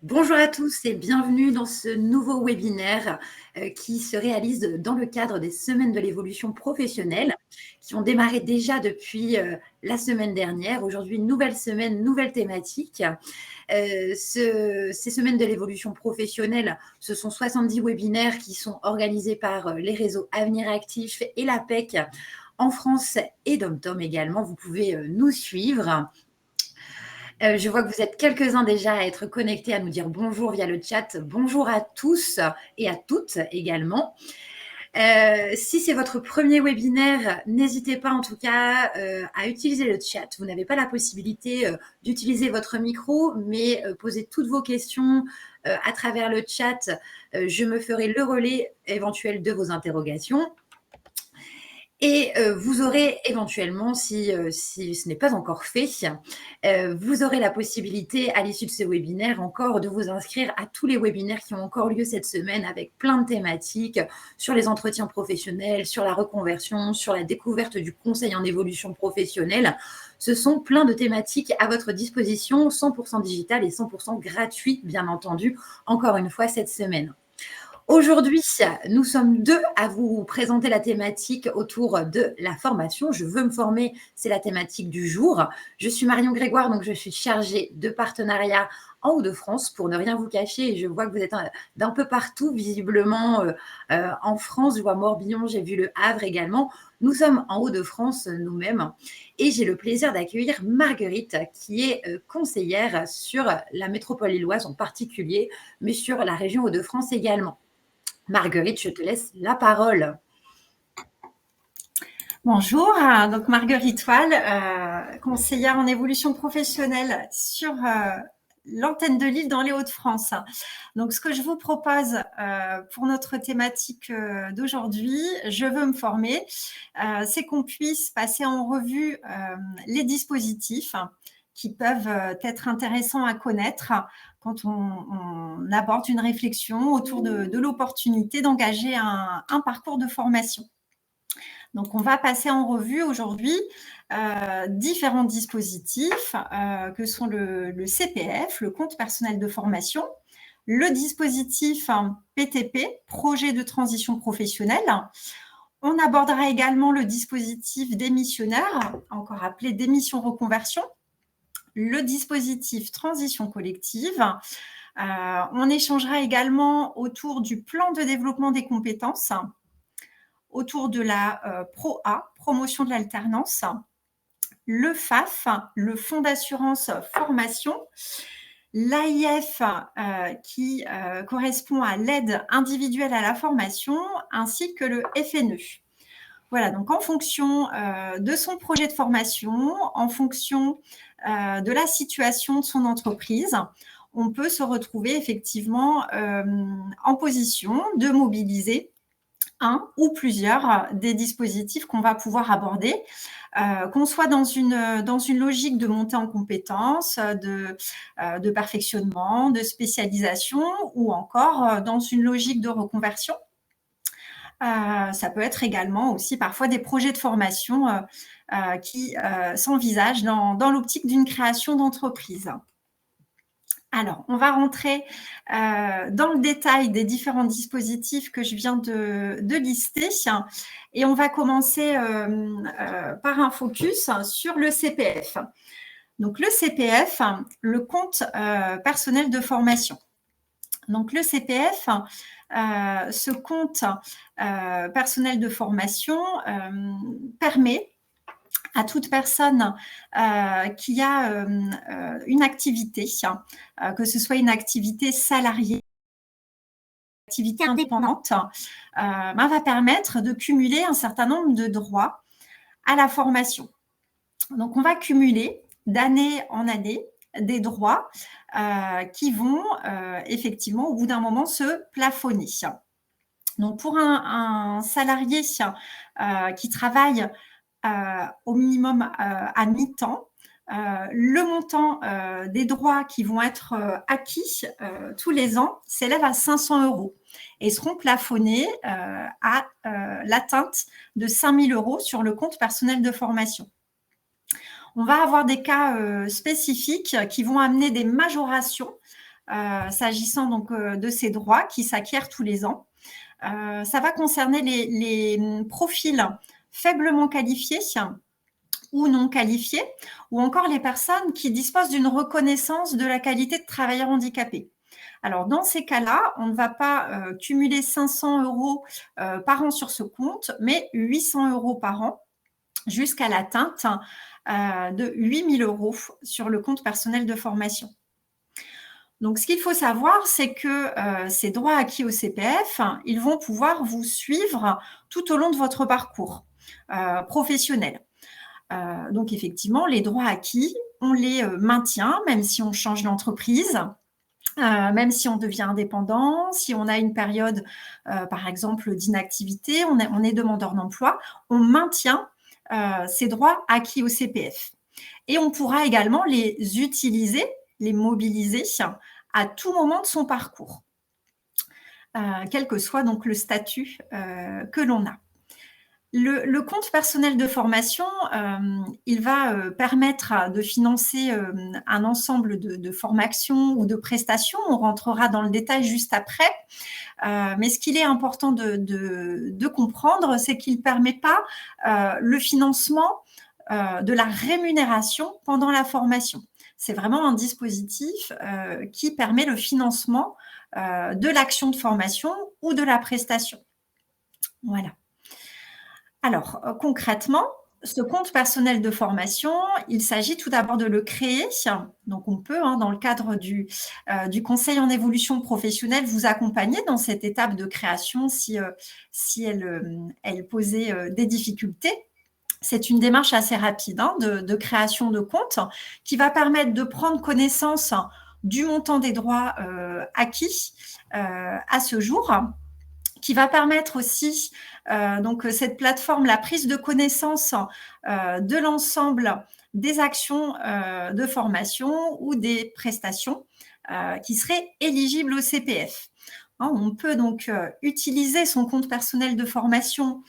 Bonjour à tous et bienvenue dans ce nouveau webinaire qui se réalise dans le cadre des Semaines de l'évolution professionnelle qui ont démarré déjà depuis la semaine dernière. Aujourd'hui, nouvelle semaine, nouvelle thématique. Ces Semaines de l'évolution professionnelle, ce sont 70 webinaires qui sont organisés par les réseaux Avenir Actif et l'APEC en France et DomTom également. Vous pouvez nous suivre. Je vois que vous êtes quelques-uns déjà à être connectés, à nous dire bonjour via le chat. Bonjour à tous et à toutes également. Si c'est votre premier webinaire, n'hésitez pas en tout cas à utiliser le chat. Vous n'avez pas la possibilité d'utiliser votre micro, mais posez toutes vos questions à travers le chat. Je me ferai le relais éventuel de vos interrogations. Et vous aurez éventuellement, si ce n'est pas encore fait, vous aurez la possibilité à l'issue de ce webinaire encore de vous inscrire à tous les webinaires qui ont encore lieu cette semaine avec plein de thématiques sur les entretiens professionnels, sur la reconversion, sur la découverte du conseil en évolution professionnelle. Ce sont plein de thématiques à votre disposition, 100% digital et 100% gratuit, bien entendu, encore une fois cette semaine. Aujourd'hui, nous sommes deux à vous présenter la thématique autour de la formation. Je veux me former, c'est la thématique du jour. Je suis Marion Grégoire, donc je suis chargée de partenariat en Hauts-de-France pour ne rien vous cacher. Et je vois que vous êtes d'un peu partout, visiblement en France. Je vois Morbihan, j'ai vu Le Havre également. Nous sommes en Hauts-de-France nous-mêmes et j'ai le plaisir d'accueillir Marguerite qui est conseillère sur la métropole lilloise en particulier, mais sur la région Hauts-de-France également. Marguerite, je te laisse la parole. Bonjour, donc Marguerite Toile, conseillère en évolution professionnelle sur l'antenne de Lille dans les Hauts-de-France. Donc ce que je vous propose pour notre thématique d'aujourd'hui, je veux me former, c'est qu'on puisse passer en revue les dispositifs qui peuvent être intéressants à connaître quand on aborde une réflexion autour de l'opportunité d'engager un parcours de formation. Donc, on va passer en revue aujourd'hui différents dispositifs que sont le CPF, le compte personnel de formation, le dispositif PTP, projet de transition professionnelle. On abordera également le dispositif démissionnaire, encore appelé démission reconversion, le dispositif transition collective. On échangera également autour du plan de développement des compétences, autour de la PROA, promotion de l'alternance, le FAF, le Fonds d'assurance formation, l'AIF qui correspond à l'aide individuelle à la formation, ainsi que le FNE. Voilà, donc en fonction de son projet de formation, en fonction de la situation de son entreprise, on peut se retrouver effectivement en position de mobiliser un ou plusieurs des dispositifs qu'on va pouvoir aborder, qu'on soit dans une logique de montée en compétences, de perfectionnement, de spécialisation ou encore dans une logique de reconversion. Ça peut être également aussi parfois des projets de formation qui s'envisagent dans l'optique d'une création d'entreprise. Alors, on va rentrer dans le détail des différents dispositifs que je viens de lister et on va commencer par un focus sur le CPF. Donc, le CPF, le compte personnel de formation. Donc, le CPF, ce compte personnel de formation permet à toute personne qui a une activité, que ce soit une activité salariée, une activité indépendante, va permettre de cumuler un certain nombre de droits à la formation. Donc, on va cumuler d'année en année des droits qui vont effectivement, au bout d'un moment, se plafonner. Donc, pour un salarié qui travaille au minimum à mi-temps, le montant des droits qui vont être acquis tous les ans s'élève à 500 € et seront plafonnés à l'atteinte de 5 000 € sur le compte personnel de formation. On va avoir des cas spécifiques qui vont amener des majorations s'agissant donc de ces droits qui s'acquièrent tous les ans. Ça va concerner les profils faiblement qualifiés ou non qualifiés, ou encore les personnes qui disposent d'une reconnaissance de la qualité de travailleur handicapé. Alors, dans ces cas-là, on ne va pas cumuler 500 € par an sur ce compte, mais 800 € par an jusqu'à l'atteinte de 8 000 € sur le compte personnel de formation. Donc, ce qu'il faut savoir, c'est que ces droits acquis au CPF, ils vont pouvoir vous suivre tout au long de votre parcours professionnel. Donc, effectivement, les droits acquis, on les maintient, même si on change d'entreprise. Même si on devient indépendant, si on a une période, par exemple, d'inactivité, on est demandeur d'emploi, on maintient ces droits acquis au CPF. Et on pourra également les utiliser, les mobiliser à tout moment de son parcours, quel que soit donc le statut que l'on a. Le compte personnel de formation, il va permettre de financer un ensemble de formations ou de prestations. On rentrera dans le détail juste après. Mais ce qu'il est important de comprendre, c'est qu'il ne permet pas le financement de la rémunération pendant la formation. C'est vraiment un dispositif qui permet le financement de l'action de formation ou de la prestation. Voilà. Alors, concrètement, ce compte personnel de formation, il s'agit tout d'abord de le créer. Donc, on peut, dans le cadre du conseil en évolution professionnelle, vous accompagner dans cette étape de création si elle posait des difficultés. C'est une démarche assez rapide de création de compte qui va permettre de prendre connaissance du montant des droits acquis à ce jour, qui va permettre aussi, donc cette plateforme, la prise de connaissance de l'ensemble des actions de formation ou des prestations qui seraient éligibles au CPF. On peut donc utiliser son compte personnel de formation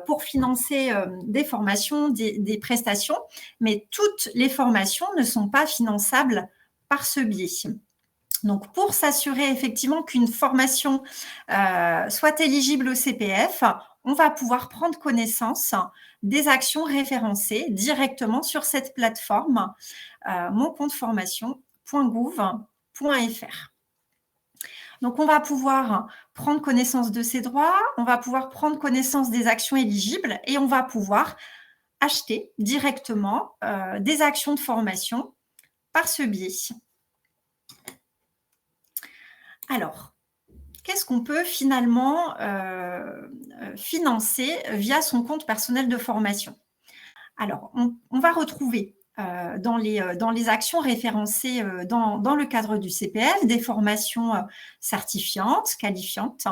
pour financer des formations, des prestations, mais toutes les formations ne sont pas finançables par ce biais. Donc, pour s'assurer effectivement qu'une formation soit éligible au CPF, on va pouvoir prendre connaissance des actions référencées directement sur cette plateforme moncompteformation.gouv.fr. Donc, on va pouvoir prendre connaissance de ces droits, on va pouvoir prendre connaissance des actions éligibles et on va pouvoir acheter directement des actions de formation par ce biais. Alors, qu'est-ce qu'on peut finalement financer via son compte personnel de formation? Alors, on va retrouver dans les actions référencées dans le cadre du CPF des formations certifiantes, qualifiantes.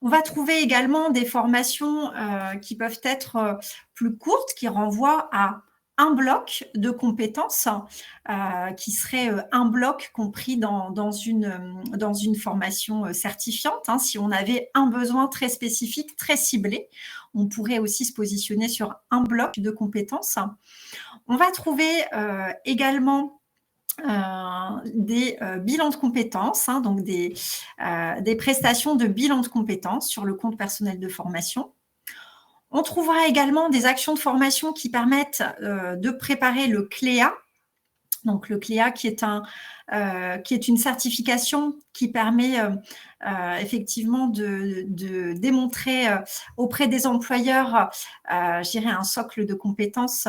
On va trouver également des formations qui peuvent être plus courtes, qui renvoient à un bloc de compétences qui serait un bloc compris dans une formation certifiante. Si on avait un besoin très spécifique, très ciblé, on pourrait aussi se positionner sur un bloc de compétences. On va trouver également des bilans de compétences, donc des prestations de bilan de compétences sur le compte personnel de formation. On trouvera également des actions de formation qui permettent de préparer le CLEA. Donc, le CLEA qui est une certification qui permet effectivement de démontrer auprès des employeurs, je dirais, un socle de compétences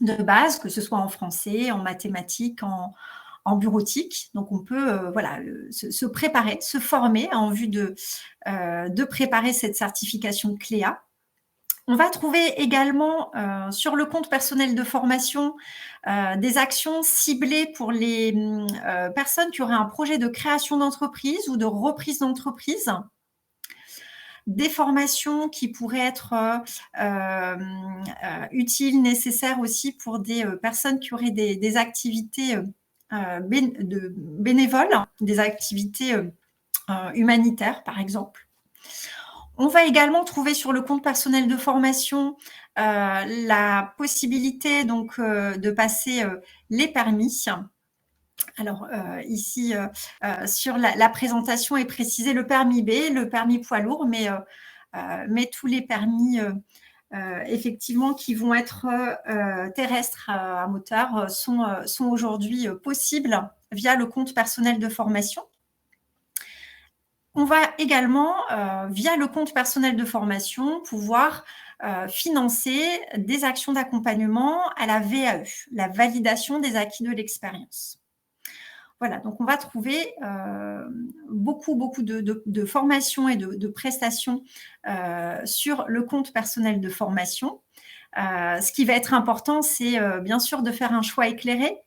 de base, que ce soit en français, en mathématiques, en bureautique. Donc, on peut se préparer, se former en vue de préparer cette certification CLEA. On va trouver également sur le compte personnel de formation des actions ciblées pour les personnes qui auraient un projet de création d'entreprise ou de reprise d'entreprise. Des formations qui pourraient être utiles, nécessaires aussi pour des personnes qui auraient des activités bénévoles, des activités humanitaires, par exemple. On va également trouver sur le compte personnel de formation la possibilité donc de passer les permis. Alors ici, sur la présentation est précisé le permis B, le permis poids lourd, mais tous les permis effectivement qui vont être terrestres à moteur sont aujourd'hui possibles via le compte personnel de formation. On va également, via le compte personnel de formation, pouvoir financer des actions d'accompagnement à la VAE, la validation des acquis de l'expérience. Voilà, donc on va trouver beaucoup de formations et de prestations sur le compte personnel de formation. Ce qui va être important, c'est bien sûr de faire un choix éclairé.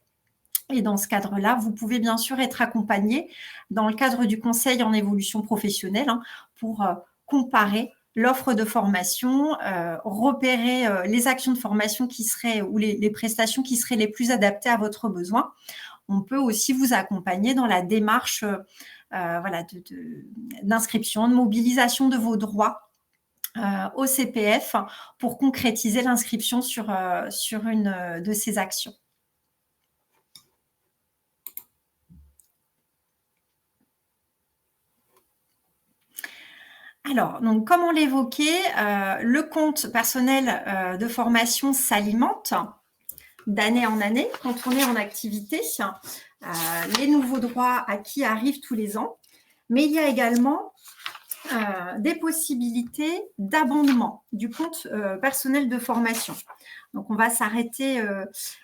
Et dans ce cadre-là, vous pouvez bien sûr être accompagné dans le cadre du conseil en évolution professionnelle pour comparer l'offre de formation, repérer les actions de formation qui seraient ou les prestations qui seraient les plus adaptées à votre besoin. On peut aussi vous accompagner dans la démarche d'inscription, de mobilisation de vos droits au CPF pour concrétiser l'inscription sur une de ces actions. Alors, donc, comme on l'évoquait, le compte personnel de formation s'alimente d'année en année quand on est en activité. Les nouveaux droits acquis arrivent tous les ans, mais il y a également des possibilités d'abondement du compte personnel de formation. Donc, on va s'arrêter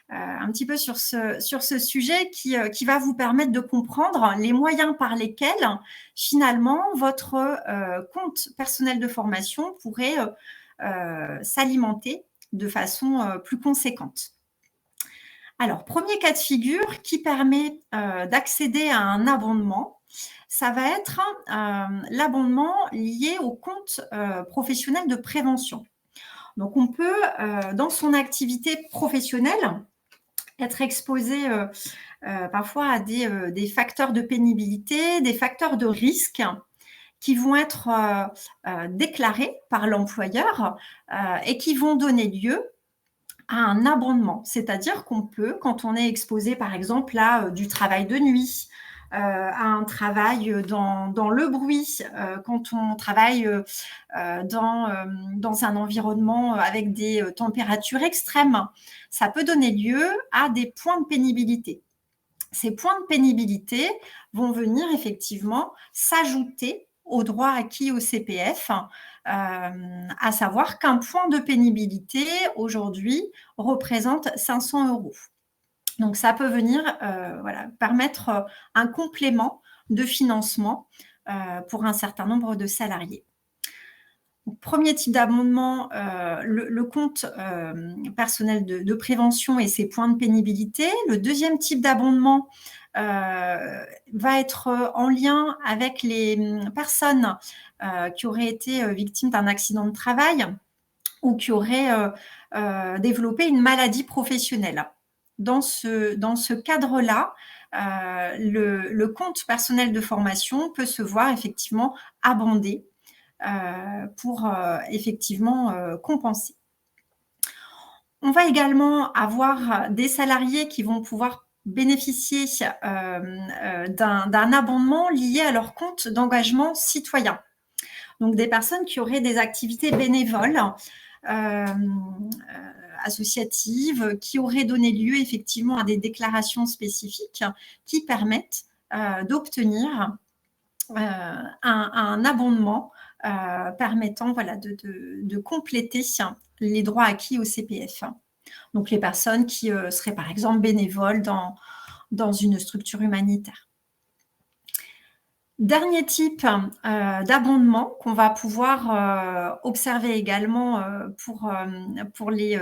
un petit peu sur ce sujet qui va vous permettre de comprendre les moyens par lesquels, finalement, votre compte personnel de formation pourrait s'alimenter de façon plus conséquente. Alors, premier cas de figure qui permet d'accéder à un abondement, ça va être l'abondement lié au compte professionnel de prévention. Donc, on peut, dans son activité professionnelle, être exposé parfois à des facteurs de pénibilité, des facteurs de risque qui vont être déclarés par l'employeur et qui vont donner lieu à un abondement. C'est-à-dire qu'on peut, quand on est exposé par exemple à du travail de nuit, à un travail dans le bruit, quand on travaille dans un environnement avec des températures extrêmes, ça peut donner lieu à des points de pénibilité. Ces points de pénibilité vont venir effectivement s'ajouter aux droits acquis au CPF, à savoir qu'un point de pénibilité aujourd'hui représente 500 €. Donc, ça peut venir permettre un complément de financement pour un certain nombre de salariés. Donc, premier type d'abondement, le compte personnel de prévention et ses points de pénibilité. Le deuxième type d'abondement va être en lien avec les personnes qui auraient été victimes d'un accident de travail ou qui auraient développé une maladie professionnelle. Dans ce cadre-là, le compte personnel de formation peut se voir effectivement abondé pour effectivement compenser. On va également avoir des salariés qui vont pouvoir bénéficier d'un abondement lié à leur compte d'engagement citoyen. Donc, des personnes qui auraient des activités bénévoles associatives qui auraient donné lieu effectivement à des déclarations spécifiques qui permettent d'obtenir un abondement permettant de compléter les droits acquis au CPF. Donc, les personnes qui seraient par exemple bénévoles dans une structure humanitaire. Dernier type d'abondement qu'on va pouvoir observer également pour les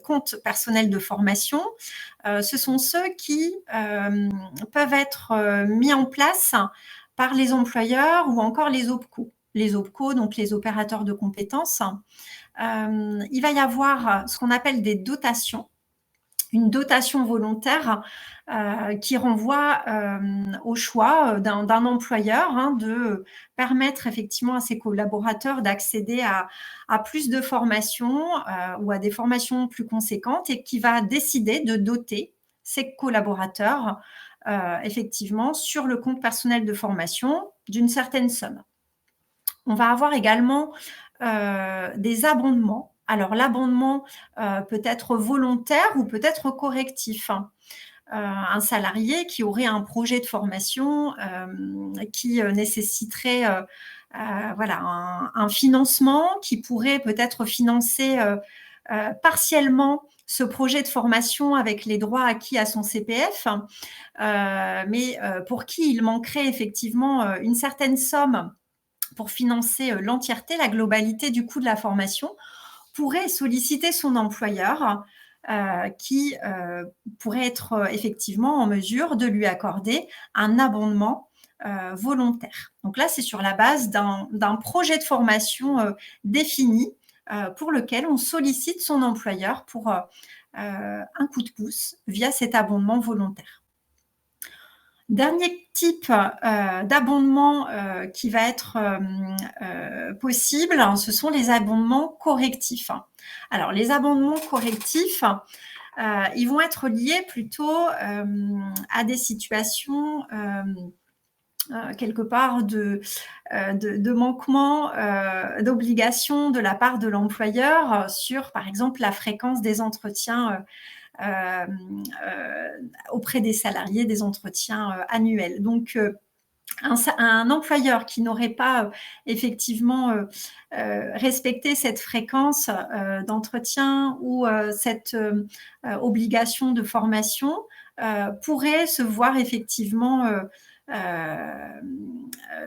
comptes personnels de formation, ce sont ceux qui peuvent être mis en place par les employeurs ou encore les OPCO. Les OPCO, donc les opérateurs de compétences. Il va y avoir ce qu'on appelle des dotations. Une dotation volontaire qui renvoie au choix d'un employeur de permettre effectivement à ses collaborateurs d'accéder à plus de formations ou à des formations plus conséquentes et qui va décider de doter ses collaborateurs, effectivement, sur le compte personnel de formation d'une certaine somme. On va avoir également des abondements. Alors, l'abondement peut être volontaire ou peut être correctif. Un salarié qui aurait un projet de formation qui nécessiterait voilà, un financement qui pourrait peut-être financer partiellement ce projet de formation avec les droits acquis à son CPF, mais pour qui il manquerait effectivement une certaine somme pour financer l'entièreté, la globalité du coût de la formation, pourrait solliciter son employeur qui pourrait être effectivement en mesure de lui accorder un abondement volontaire. Donc là, c'est sur la base d'un projet de formation défini pour lequel on sollicite son employeur pour un coup de pouce via cet abondement volontaire. Dernier type d'abondement qui va être possible, ce sont les abondements correctifs. Alors, les abondements correctifs, ils vont être liés plutôt à des situations quelque part de manquement d'obligation de la part de l'employeur sur, par exemple, la fréquence des entretiens auprès des salariés, des entretiens annuels. Donc, un employeur qui n'aurait pas effectivement respecté cette fréquence d'entretien ou cette obligation de formation pourrait se voir effectivement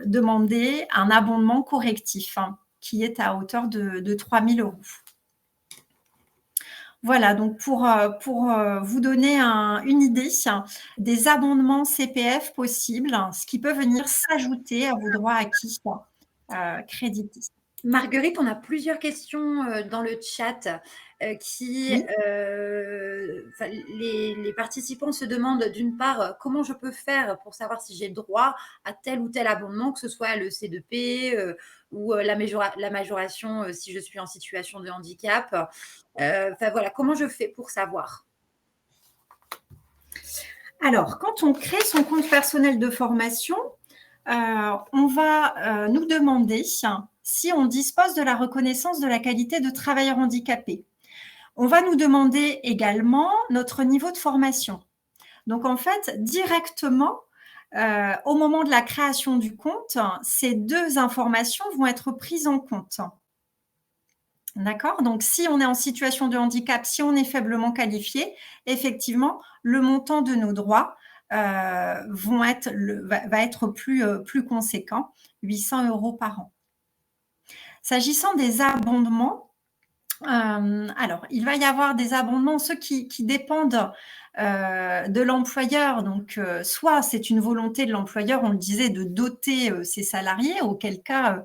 demander un abondement correctif qui est à hauteur de 3 000 €. Voilà, donc pour vous donner une idée des abondements CPF possibles, ce qui peut venir s'ajouter à vos droits acquis crédités. Marguerite, on a plusieurs questions dans le chat qui, Oui. les participants se demandent d'une part comment je peux faire pour savoir si j'ai le droit à tel ou tel abondement, que ce soit le C2P ou la majoration si je suis en situation de handicap. Voilà, comment je fais pour savoir? Alors, quand on crée son compte personnel de formation, on va nous demander si on dispose de la reconnaissance de la qualité de travailleur handicapé. On va nous demander également notre niveau de formation. Donc, en fait, directement, au moment de la création du compte, ces deux informations vont être prises en compte. D'accord? Donc, si on est en situation de handicap, si on est faiblement qualifié, effectivement, le montant de nos droits va être plus conséquent, 800 € par an. S'agissant des abondements, alors, il va y avoir des abondements, ceux qui dépendent de l'employeur. Donc, soit c'est une volonté de l'employeur, on le disait, de doter ses salariés, auquel cas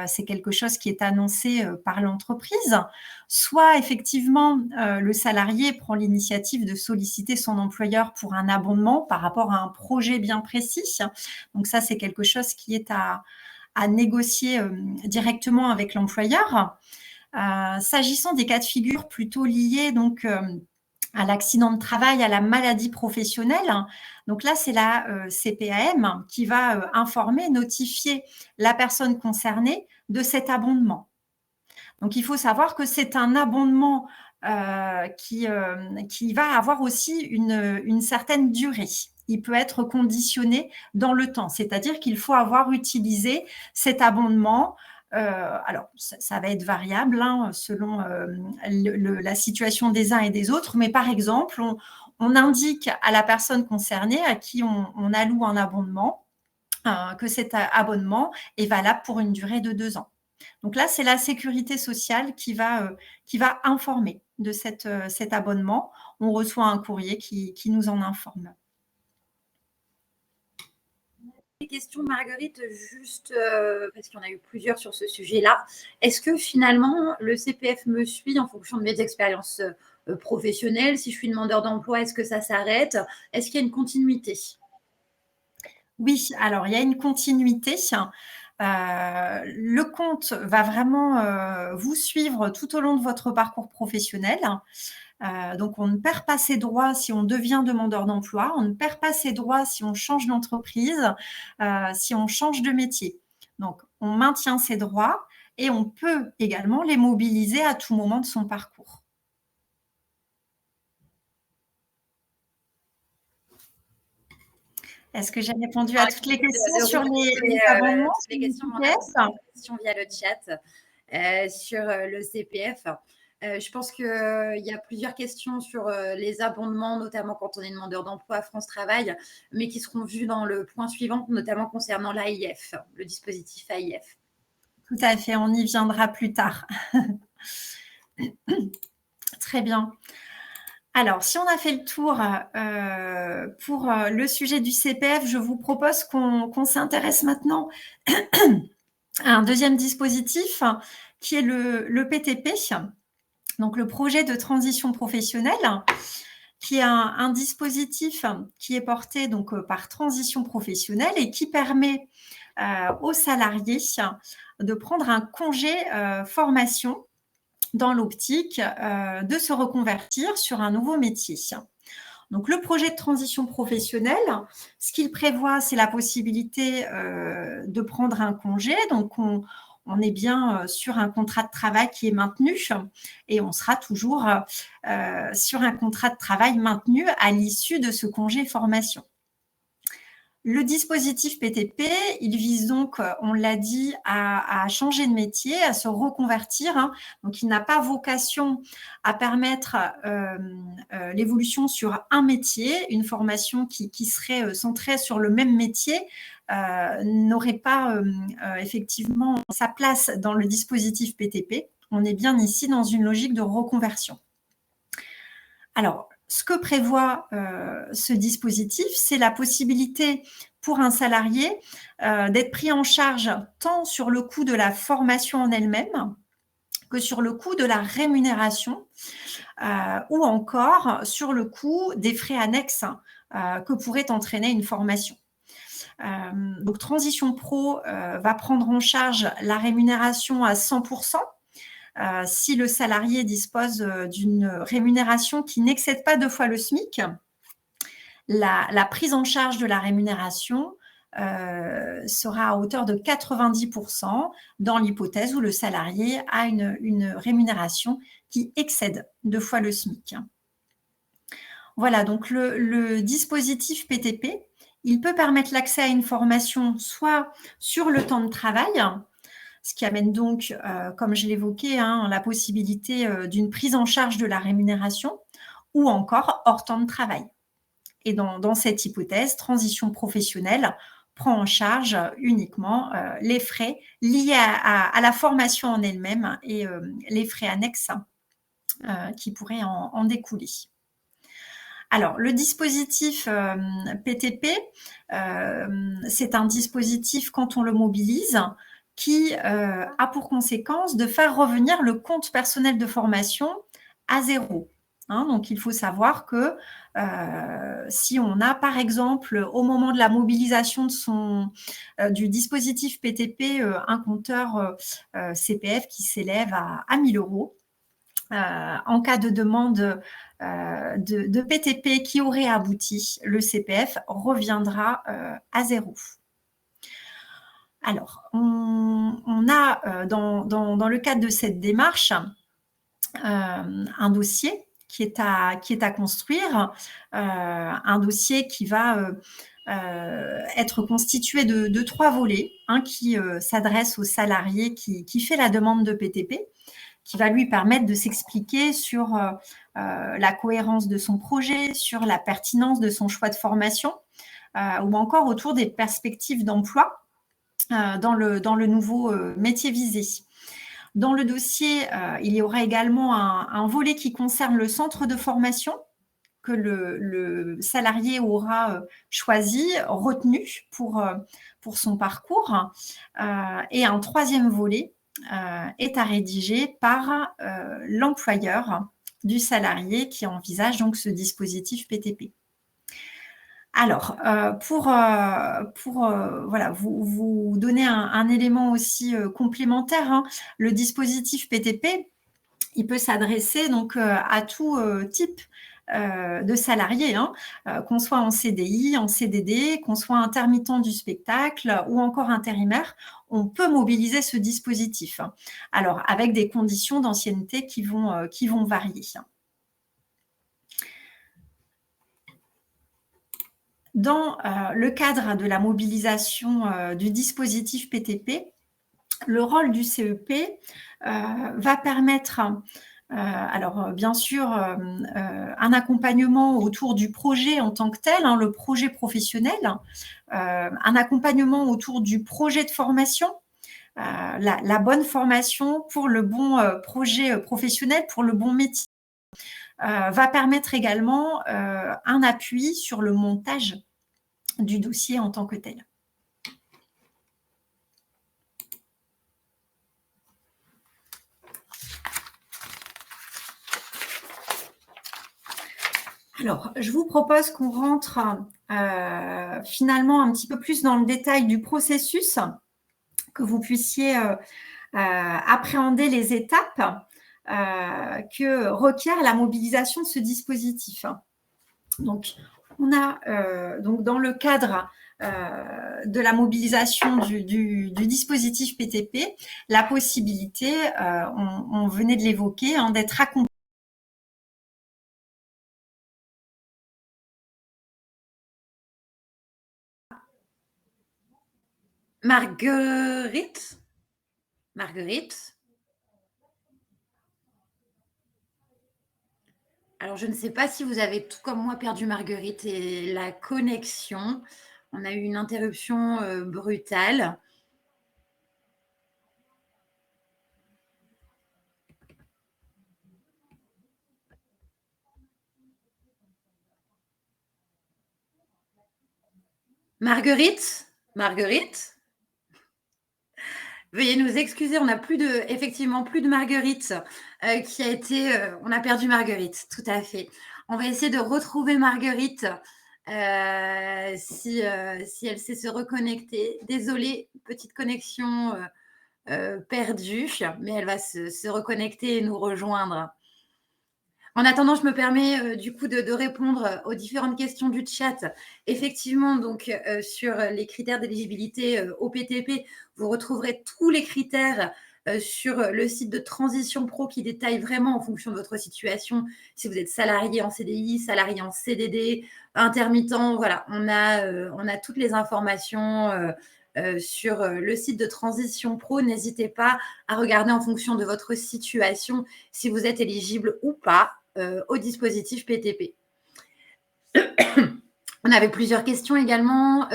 c'est quelque chose qui est annoncé par l'entreprise. Soit, effectivement, le salarié prend l'initiative de solliciter son employeur pour un abondement par rapport à un projet bien précis. Donc, ça, c'est quelque chose qui est à négocier directement avec l'employeur. S'agissant des cas de figure plutôt liés donc à l'accident de travail, à la maladie professionnelle, donc là c'est la CPAM qui va informer, notifier la personne concernée de cet abondement. Donc il faut savoir que c'est un abondement qui va avoir aussi une certaine durée. Il peut être conditionné dans le temps, c'est-à-dire qu'il faut avoir utilisé cet abondement. Alors, ça va être variable selon la situation des uns et des autres, mais par exemple, on indique à la personne concernée à qui on alloue un abondement que cet abonnement est valable pour une durée de 2 ans. Donc là, c'est la sécurité sociale qui va informer de cet abonnement. On reçoit un courrier qui nous en informe. Des questions, Marguerite, juste parce qu'il y en a eu plusieurs sur ce sujet-là. Est-ce que finalement, le CPF me suit en fonction de mes expériences professionnelles? Si je suis demandeur d'emploi, est-ce que ça s'arrête? Est-ce qu'il y a une continuité? Oui, alors il y a une continuité. Le compte va vraiment vous suivre tout au long de votre parcours professionnel. Donc, on ne perd pas ses droits si on devient demandeur d'emploi, on ne perd pas ses droits si on change d'entreprise, si on change de métier. Donc, on maintient ses droits et on peut également les mobiliser à tout moment de son parcours. Est-ce que j'ai répondu à toutes les questions sur les abondements, toutes les questions, sur le CPF? Questions via le chat sur le CPF. Je pense qu'il y a plusieurs questions sur les abondements, notamment quand on est demandeur d'emploi à France Travail, mais qui seront vues dans le point suivant, notamment concernant l'AIF, le dispositif AIF. Tout à fait, on y viendra plus tard. Très bien. Alors, si on a fait le tour pour le sujet du CPF, je vous propose qu'on s'intéresse maintenant à un deuxième dispositif qui est le PTP, donc le projet de transition professionnelle, qui est un dispositif qui est porté donc par Transition professionnelle et qui permet aux salariés de prendre un congé formation dans l'optique de se reconvertir sur un nouveau métier. Donc, le projet de transition professionnelle, ce qu'il prévoit, c'est la possibilité de prendre un congé. Donc, on est bien sur un contrat de travail qui est maintenu et on sera toujours sur un contrat de travail maintenu à l'issue de ce congé formation. Le dispositif PTP, il vise donc, on l'a dit, à changer de métier, à se reconvertir. Donc, il n'a pas vocation à permettre l'évolution sur un métier. Une formation qui serait centrée sur le même métier n'aurait pas effectivement sa place dans le dispositif PTP. On est bien ici dans une logique de reconversion. Alors, ce que prévoit ce dispositif, c'est la possibilité pour un salarié d'être pris en charge tant sur le coût de la formation en elle-même que sur le coût de la rémunération ou encore sur le coût des frais annexes que pourrait entraîner une formation. Donc, Transition Pro va prendre en charge la rémunération à 100%. Si le salarié dispose d'une rémunération qui n'excède pas 2 fois le SMIC, la prise en charge de la rémunération sera à hauteur de 90% dans l'hypothèse où le salarié a une rémunération qui excède 2 fois le SMIC. Voilà, donc le dispositif PTP, il peut permettre l'accès à une formation soit sur le temps de travail, ce qui amène donc, comme je l'évoquais, la possibilité d'une prise en charge de la rémunération ou encore hors temps de travail. Et dans cette hypothèse, Transition professionnelle prend en charge uniquement les frais liés à la formation en elle-même et les frais annexes qui pourraient en découler. Alors, le dispositif PTP, c'est un dispositif, quand on le mobilise, qui a pour conséquence de faire revenir le compte personnel de formation à 0. Donc, il faut savoir que si on a, par exemple, au moment de la mobilisation du dispositif PTP, un compteur CPF qui s'élève à 1 000 €, en cas de demande de PTP qui aurait abouti, le CPF reviendra à 0. Alors, on a dans le cadre de cette démarche un dossier qui est à construire, un dossier qui va être constitué de 3 volets, un qui s'adresse au salarié qui fait la demande de PTP, qui va lui permettre de s'expliquer sur la cohérence de son projet, sur la pertinence de son choix de formation, ou encore autour des perspectives d'emploi dans le nouveau métier visé. Dans le dossier, il y aura également un volet qui concerne le centre de formation que le salarié aura choisi, retenu pour son parcours, et un 3e volet est à rédiger par l'employeur du salarié qui envisage donc ce dispositif PTP. Alors, pour voilà, vous donner un élément aussi complémentaire, le dispositif PTP, il peut s'adresser donc à tout type de salariés, hein, qu'on soit en CDI, en CDD, qu'on soit intermittent du spectacle ou encore intérimaire, on peut mobiliser ce dispositif. Alors, avec des conditions d'ancienneté qui vont varier. Dans le cadre de la mobilisation du dispositif PTP, le rôle du CEP va permettre, alors bien sûr, un accompagnement autour du projet en tant que tel, hein, le projet professionnel, un accompagnement autour du projet de formation, la bonne formation pour le bon projet professionnel, pour le bon métier, va permettre également un appui sur le montage du dossier en tant que tel. Alors, je vous propose qu'on rentre finalement un petit peu plus dans le détail du processus, que vous puissiez appréhender les étapes que requiert la mobilisation de ce dispositif. Donc, on a donc dans le cadre de la mobilisation du dispositif PTP, la possibilité, on venait de l'évoquer, hein, d'être accompagné. Marguerite? Alors, je ne sais pas si vous avez tout comme moi perdu Marguerite et la connexion. On a eu une interruption brutale. Marguerite? Veuillez nous excuser, on n'a effectivement plus de Marguerite qui a été. On a perdu Marguerite, tout à fait. On va essayer de retrouver Marguerite si elle sait se reconnecter. Désolée, petite connexion perdue, mais elle va se reconnecter et nous rejoindre. En attendant, je me permets du coup de répondre aux différentes questions du chat. Effectivement, donc sur les critères d'éligibilité au PTP, vous retrouverez tous les critères sur le site de Transition Pro qui détaille vraiment en fonction de votre situation, si vous êtes salarié en CDI, salarié en CDD, intermittent, voilà, on a toutes les informations sur le site de Transition Pro. N'hésitez pas à regarder en fonction de votre situation si vous êtes éligible ou pas au dispositif PTP. On avait plusieurs questions également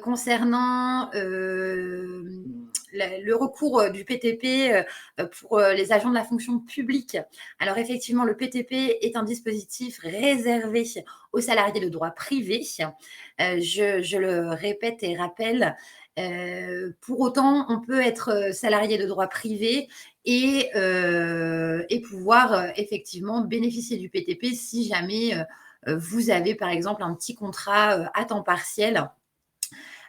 concernant le recours du PTP pour les agents de la fonction publique. Alors effectivement, le PTP est un dispositif réservé aux salariés de droit privé. Je le répète et rappelle, pour autant, on peut être salarié de droit privé et pouvoir effectivement bénéficier du PTP si jamais vous avez par exemple un petit contrat à temps partiel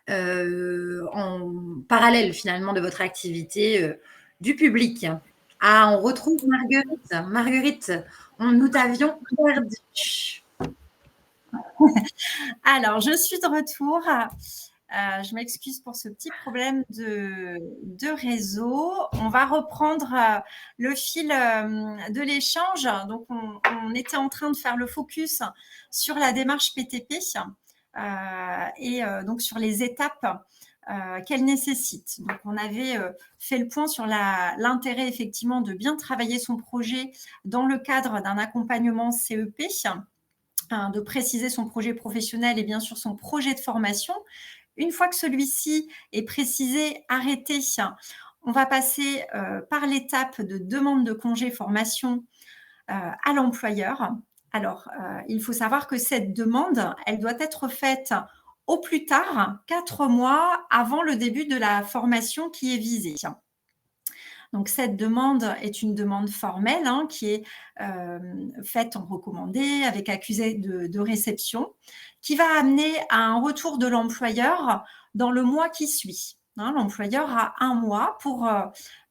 en parallèle finalement de votre activité du public. Ah, on retrouve Marguerite. Marguerite, nous t'avions perdu. Alors, je suis de retour. Je m'excuse pour ce petit problème de réseau. On va reprendre le fil de l'échange. Donc, on était en train de faire le focus sur la démarche PTP et donc sur les étapes qu'elle nécessite. Donc, on avait fait le point sur l'intérêt effectivement de bien travailler son projet dans le cadre d'un accompagnement CEP, de préciser son projet professionnel et bien sûr son projet de formation. Une fois que celui-ci est précisé, arrêté, on va passer par l'étape de demande de congé formation à l'employeur. Alors, il faut savoir que cette demande, elle doit être faite au plus tard 4 mois avant le début de la formation qui est visée. Donc, cette demande est une demande formelle qui est faite en recommandé avec accusé de réception, qui va amener à un retour de l'employeur dans le mois qui suit. L'employeur a 1 mois pour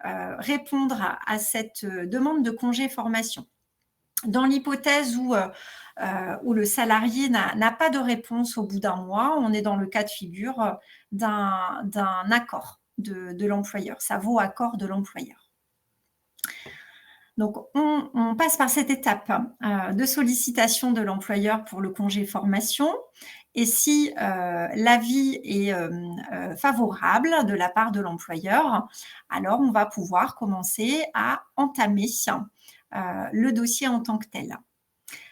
répondre à cette demande de congé formation. Dans l'hypothèse où le salarié n'a pas de réponse au bout d'un mois, on est dans le cas de figure d'un accord de l'employeur. Ça vaut accord de l'employeur. Donc, on passe par cette étape de sollicitation de l'employeur pour le congé formation. Et si l'avis est favorable de la part de l'employeur, alors on va pouvoir commencer à entamer le dossier en tant que tel.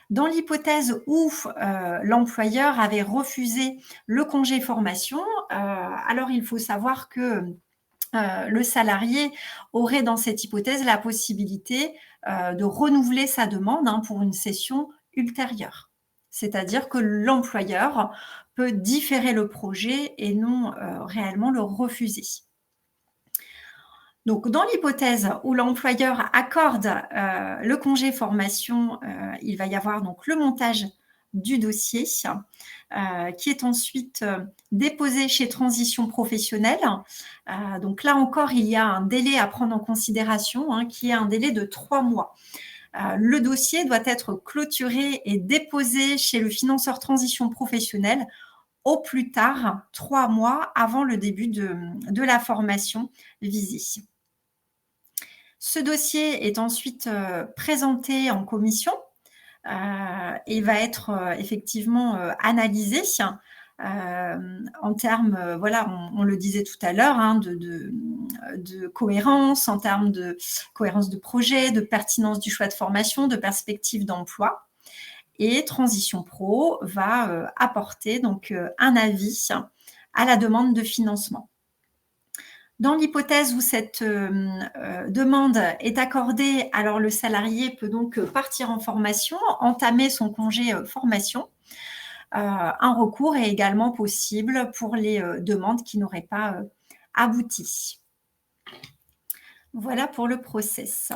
Dans l'hypothèse où l'employeur avait refusé le congé formation, alors il faut savoir que le salarié aurait dans cette hypothèse la possibilité de renouveler sa demande pour une session ultérieure. C'est-à-dire que l'employeur peut différer le projet et non réellement le refuser. Donc, dans l'hypothèse où l'employeur accorde le congé formation, il va y avoir donc le montage du dossier qui est ensuite déposé chez Transition Professionnelle. Donc là encore, il y a un délai à prendre en considération qui est un délai de 3 mois. Le dossier doit être clôturé et déposé chez le financeur Transition Professionnelle au plus tard 3 mois avant le début de la formation visée. Ce dossier est ensuite présenté en commission et va être effectivement analysé en termes, voilà, on le disait tout à l'heure, de cohérence, en termes de cohérence de projet, de pertinence du choix de formation, de perspective d'emploi. Et Transition Pro va apporter donc un avis à la demande de financement. Dans l'hypothèse où cette demande est accordée, alors le salarié peut donc partir en formation, entamer son congé formation. Un recours est également possible pour les demandes qui n'auraient pas abouti. Voilà pour le process.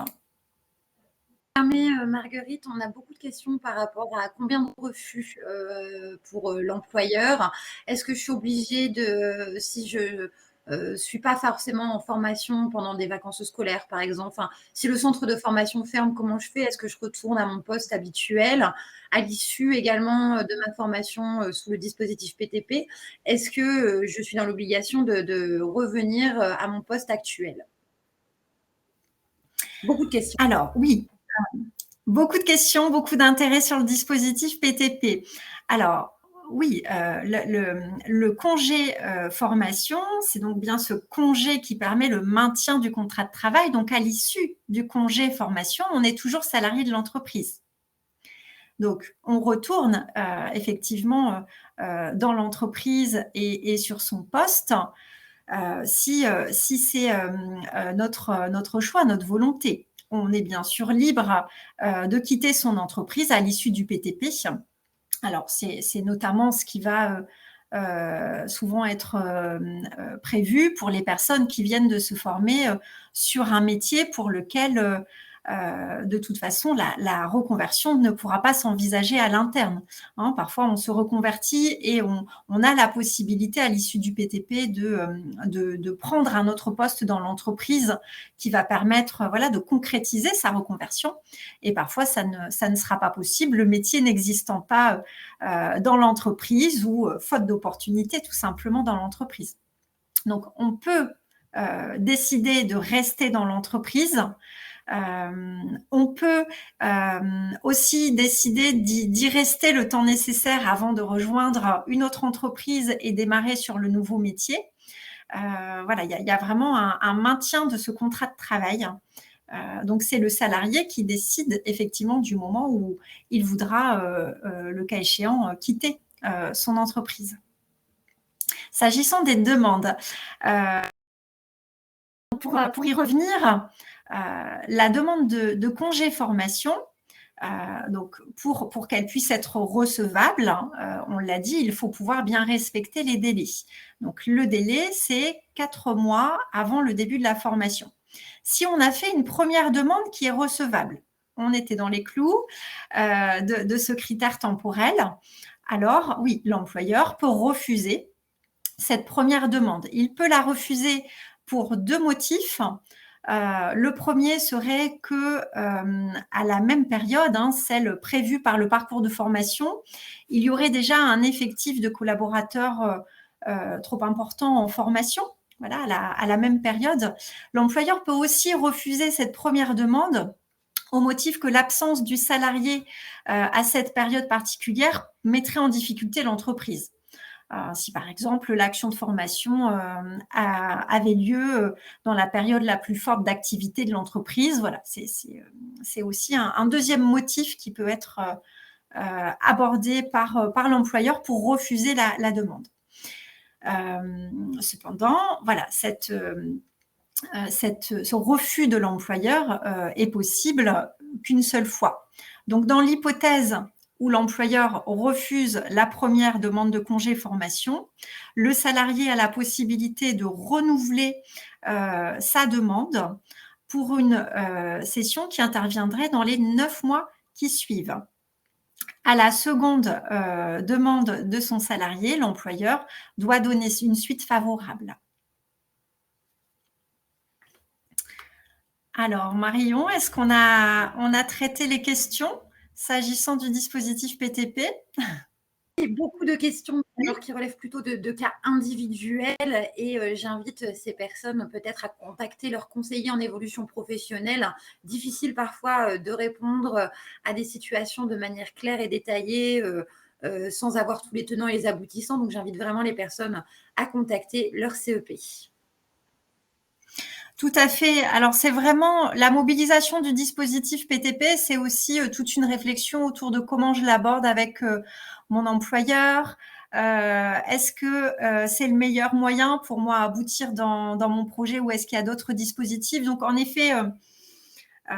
Marguerite, on a beaucoup de questions par rapport à combien de refus pour l'employeur. Est-ce que je suis obligée de, si je suis pas forcément en formation pendant des vacances scolaires, par exemple, enfin, si le centre de formation ferme, comment je fais? Est-ce que je retourne à mon poste habituel? À l'issue également de ma formation sous le dispositif PTP, est-ce que je suis dans l'obligation de revenir à mon poste actuel? Beaucoup de questions. Alors, oui, beaucoup de questions, beaucoup d'intérêt sur le dispositif PTP. Alors, oui, le congé formation, c'est donc bien ce congé qui permet le maintien du contrat de travail. Donc, à l'issue du congé formation, on est toujours salarié de l'entreprise. Donc, on retourne effectivement dans l'entreprise et sur son poste si c'est notre choix, notre volonté. On est bien sûr libre de quitter son entreprise à l'issue du PTP. Alors, c'est notamment ce qui va souvent être prévu pour les personnes qui viennent de se former sur un métier pour lequel de toute façon, la reconversion ne pourra pas s'envisager à l'interne. Parfois, on se reconvertit et on a la possibilité à l'issue du PTP de prendre un autre poste dans l'entreprise qui va permettre de concrétiser sa reconversion. Et parfois, ça ne sera pas possible, le métier n'existant pas dans l'entreprise ou faute d'opportunités tout simplement dans l'entreprise. Donc, on peut décider de rester dans l'entreprise. On peut aussi décider d'y rester le temps nécessaire avant de rejoindre une autre entreprise et démarrer sur le nouveau métier. Voilà, il y a vraiment un maintien de ce contrat de travail. Donc, c'est le salarié qui décide effectivement du moment où il voudra, le cas échéant, quitter son entreprise. S'agissant des demandes, pour y revenir, la demande de congé formation, donc pour qu'elle puisse être recevable, on l'a dit, il faut pouvoir bien respecter les délais. Donc, le délai, c'est 4 mois avant le début de la formation. Si on a fait une première demande qui est recevable, on était dans les clous de ce critère temporel, alors oui, l'employeur peut refuser cette première demande. Il peut la refuser pour 2 motifs. Le premier serait que à la même période, celle prévue par le parcours de formation, il y aurait déjà un effectif de collaborateurs trop important en formation. Voilà, à la même période. L'employeur peut aussi refuser cette première demande au motif que l'absence du salarié à cette période particulière mettrait en difficulté l'entreprise. Si par exemple l'action de formation avait lieu dans la période la plus forte d'activité de l'entreprise, voilà, c'est aussi un deuxième motif qui peut être abordé par l'employeur pour refuser la demande. Cependant, voilà, ce refus de l'employeur est possible qu'une seule fois. Donc, dans l'hypothèse où l'employeur refuse la première demande de congé formation, le salarié a la possibilité de renouveler sa demande pour une session qui interviendrait dans les 9 mois qui suivent. À la seconde demande de son salarié, l'employeur doit donner une suite favorable. Alors, Marion, est-ce qu'on a traité les questions s'agissant du dispositif PTP? Beaucoup de questions Oui. alors, qui relèvent plutôt de cas individuels et j'invite ces personnes peut-être à contacter leur conseiller en évolution professionnelle. Difficile parfois de répondre à des situations de manière claire et détaillée sans avoir tous les tenants et les aboutissants. Donc, j'invite vraiment les personnes à contacter leur CEP. Tout à fait. Alors, c'est vraiment la mobilisation du dispositif PTP, c'est aussi toute une réflexion autour de comment je l'aborde avec mon employeur. Est-ce que c'est le meilleur moyen pour moi à aboutir dans mon projet ou est-ce qu'il y a d'autres dispositifs? Donc, en effet,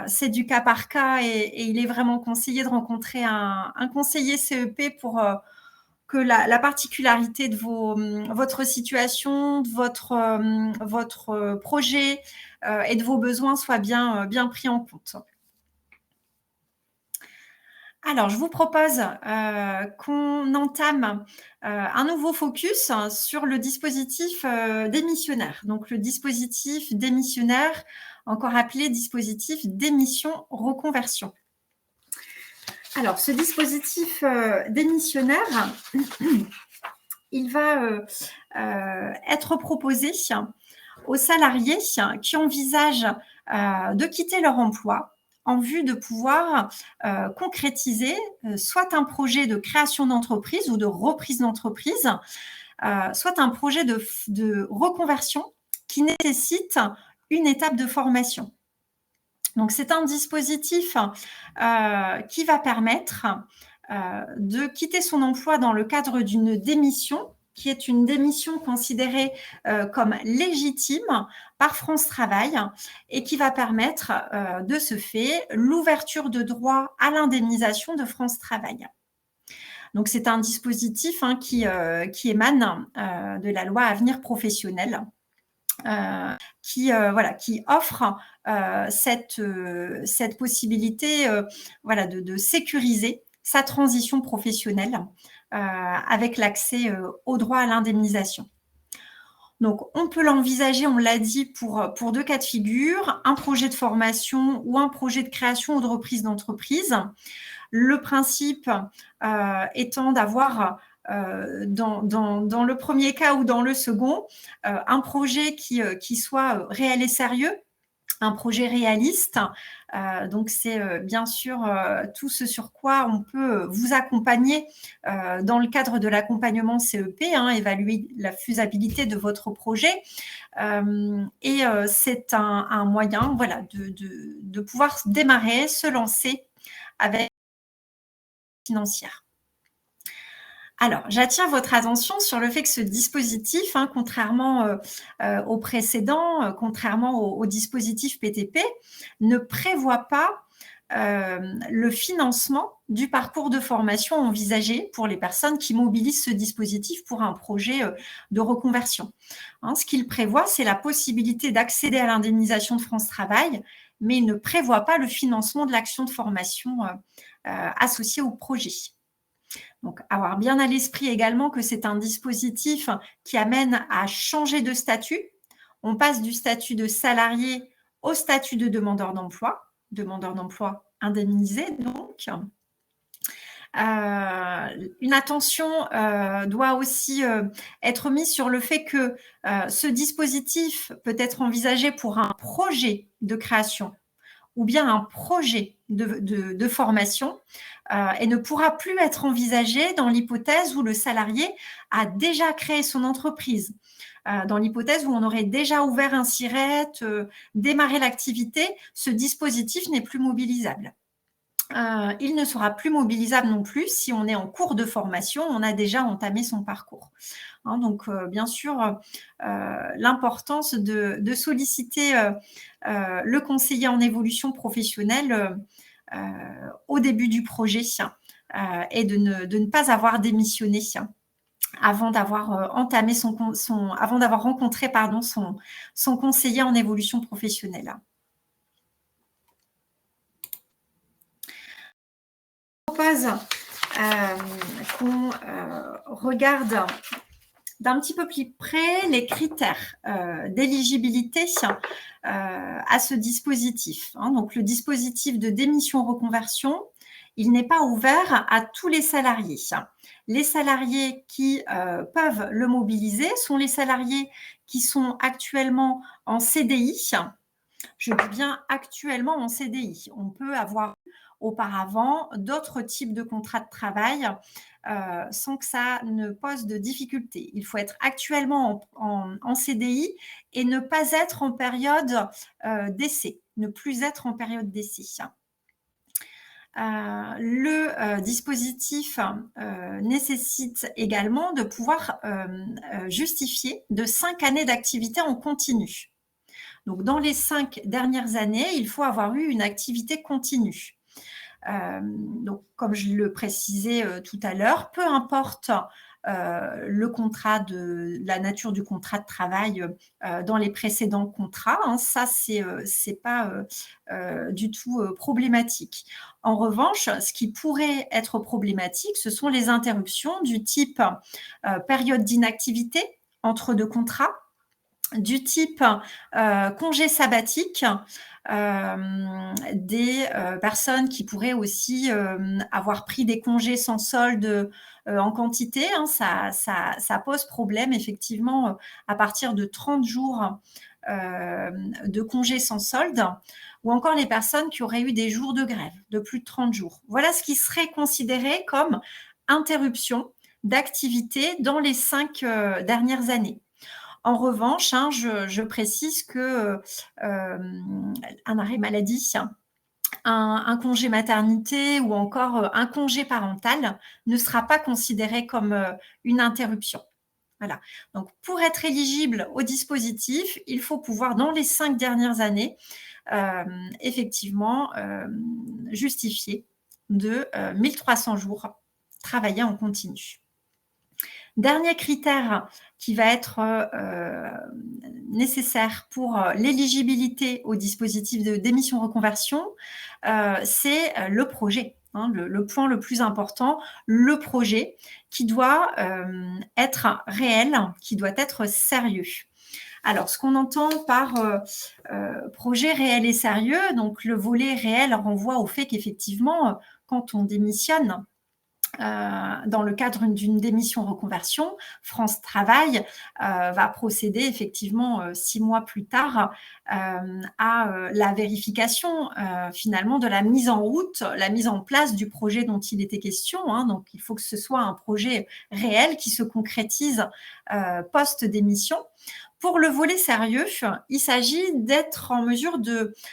c'est du cas par cas et il est vraiment conseillé de rencontrer un conseiller CEP pour que la particularité de votre situation, de votre projet et de vos besoins soit bien pris en compte. Alors, je vous propose qu'on entame un nouveau focus sur le dispositif démissionnaire. Donc, le dispositif démissionnaire, encore appelé dispositif démission-reconversion. Alors, ce dispositif démissionnaire, il va être proposé aux salariés qui envisagent de quitter leur emploi en vue de pouvoir concrétiser soit un projet de création d'entreprise ou de reprise d'entreprise, soit un projet de reconversion qui nécessite une étape de formation. Donc, c'est un dispositif qui va permettre de quitter son emploi dans le cadre d'une démission, qui est une démission considérée comme légitime par France Travail et qui va permettre de ce fait l'ouverture de droit à l'indemnisation de France Travail. Donc, c'est un dispositif qui émane de la loi Avenir professionnel. Qui offre cette possibilité de sécuriser sa transition professionnelle avec l'accès au droit à l'indemnisation. Donc, on peut l'envisager, on l'a dit, pour 2 cas de figure, un projet de formation ou un projet de création ou de reprise d'entreprise. Le principe étant d'avoir dans le premier cas ou dans le second, un projet qui soit réel et sérieux, un projet réaliste. Donc, c'est bien sûr tout ce sur quoi on peut vous accompagner dans le cadre de l'accompagnement CEP, évaluer la faisabilité de votre projet. Et c'est un moyen de pouvoir démarrer, se lancer avec financière. Alors, j'attire votre attention sur le fait que ce dispositif, contrairement au précédent, contrairement au dispositif PTP, ne prévoit pas le financement du parcours de formation envisagé pour les personnes qui mobilisent ce dispositif pour un projet de reconversion. Ce qu'il prévoit, c'est la possibilité d'accéder à l'indemnisation de France Travail, mais il ne prévoit pas le financement de l'action de formation associée au projet. Donc, avoir bien à l'esprit également que c'est un dispositif qui amène à changer de statut. On passe du statut de salarié au statut de demandeur d'emploi indemnisé donc. Une attention doit aussi être mise sur le fait que ce dispositif peut être envisagé pour un projet de création ou bien un projet de formation et ne pourra plus être envisagé dans l'hypothèse où le salarié a déjà créé son entreprise, dans l'hypothèse où on aurait déjà ouvert un SIRET, démarré l'activité, ce dispositif n'est plus mobilisable. Il ne sera plus mobilisable non plus si on est en cours de formation, on a déjà entamé son parcours. Hein, donc, bien sûr, l'importance de solliciter le conseiller en évolution professionnelle au début du projet et de ne pas avoir démissionné avant d'avoir entamé avant d'avoir rencontré son conseiller en évolution professionnelle. Je propose qu'on regarde d'un petit peu plus près les critères d'éligibilité à ce dispositif. Hein. Donc, le dispositif de démission-reconversion, il n'est pas ouvert à tous les salariés. Les salariés qui peuvent le mobiliser sont les salariés qui sont actuellement en CDI. Je dis bien actuellement en CDI. On peut avoir auparavant d'autres types de contrats de travail sans que ça ne pose de difficultés. Il faut être actuellement en CDI et ne pas être en période d'essai, ne plus être en période d'essai. Le dispositif nécessite également de pouvoir justifier de 5 années d'activité en continu. Donc, dans les 5 dernières années, il faut avoir eu une activité continue. Donc, comme je le précisais tout à l'heure, peu importe le contrat la nature du contrat de travail dans les précédents contrats, hein, ça c'est pas du tout problématique. En revanche, ce qui pourrait être problématique, ce sont les interruptions du type période d'inactivité entre 2 contrats, du type congé sabbatique, des personnes qui pourraient aussi avoir pris des congés sans solde en quantité. Hein, ça pose problème effectivement à partir de 30 jours de congés sans solde, ou encore les personnes qui auraient eu des jours de grève de plus de 30 jours. Voilà ce qui serait considéré comme interruption d'activité dans les 5 dernières années. En revanche, hein, je précise que un arrêt maladie, un congé maternité ou encore un congé parental ne sera pas considéré comme une interruption. Voilà. Donc, pour être éligible au dispositif, il faut pouvoir, dans les 5 dernières années, effectivement, justifier de 1300 jours travaillés en continu. Dernier critère qui va être nécessaire pour l'éligibilité au dispositif de démission-reconversion, c'est le projet. Hein, le point le plus important, le projet qui doit être réel, qui doit être sérieux. Alors, ce qu'on entend par projet réel et sérieux, donc le volet réel renvoie au fait qu'effectivement, quand on démissionne, dans le cadre d'une démission-reconversion, France Travail va procéder effectivement 6 mois plus tard à la vérification finalement de la mise en route, la mise en place du projet dont il était question. Hein. Donc, il faut que ce soit un projet réel qui se concrétise post-démission. Pour le volet sérieux, il s'agit d'être en mesure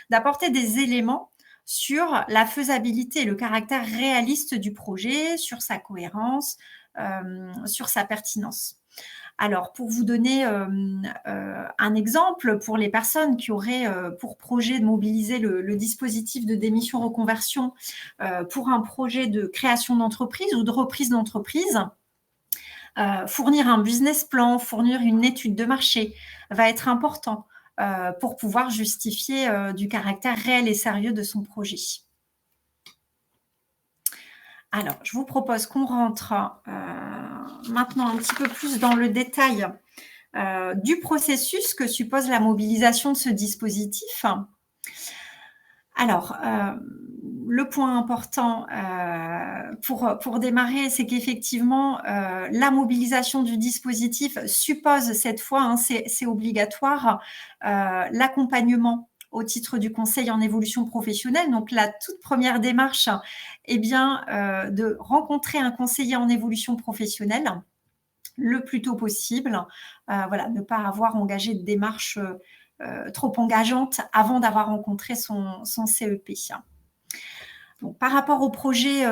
d'apporter des éléments sur la faisabilité et le caractère réaliste du projet, sur sa cohérence, sur sa pertinence. Alors, pour vous donner un exemple, pour les personnes qui auraient pour projet de mobiliser le dispositif de démission-reconversion pour un projet de création d'entreprise ou de reprise d'entreprise, fournir un business plan, fournir une étude de marché va être important pour pouvoir justifier du caractère réel et sérieux de son projet. Alors, je vous propose qu'on rentre maintenant un petit peu plus dans le détail du processus que suppose la mobilisation de ce dispositif. Alors, le point important pour démarrer, c'est qu'effectivement, la mobilisation du dispositif suppose cette fois, hein, c'est obligatoire, l'accompagnement au titre du conseil en évolution professionnelle. Donc, la toute première démarche, eh bien, de rencontrer un conseiller en évolution professionnelle le plus tôt possible. Voilà, ne pas avoir engagé de démarche trop engageante avant d'avoir rencontré son CEP. Donc, par rapport au projet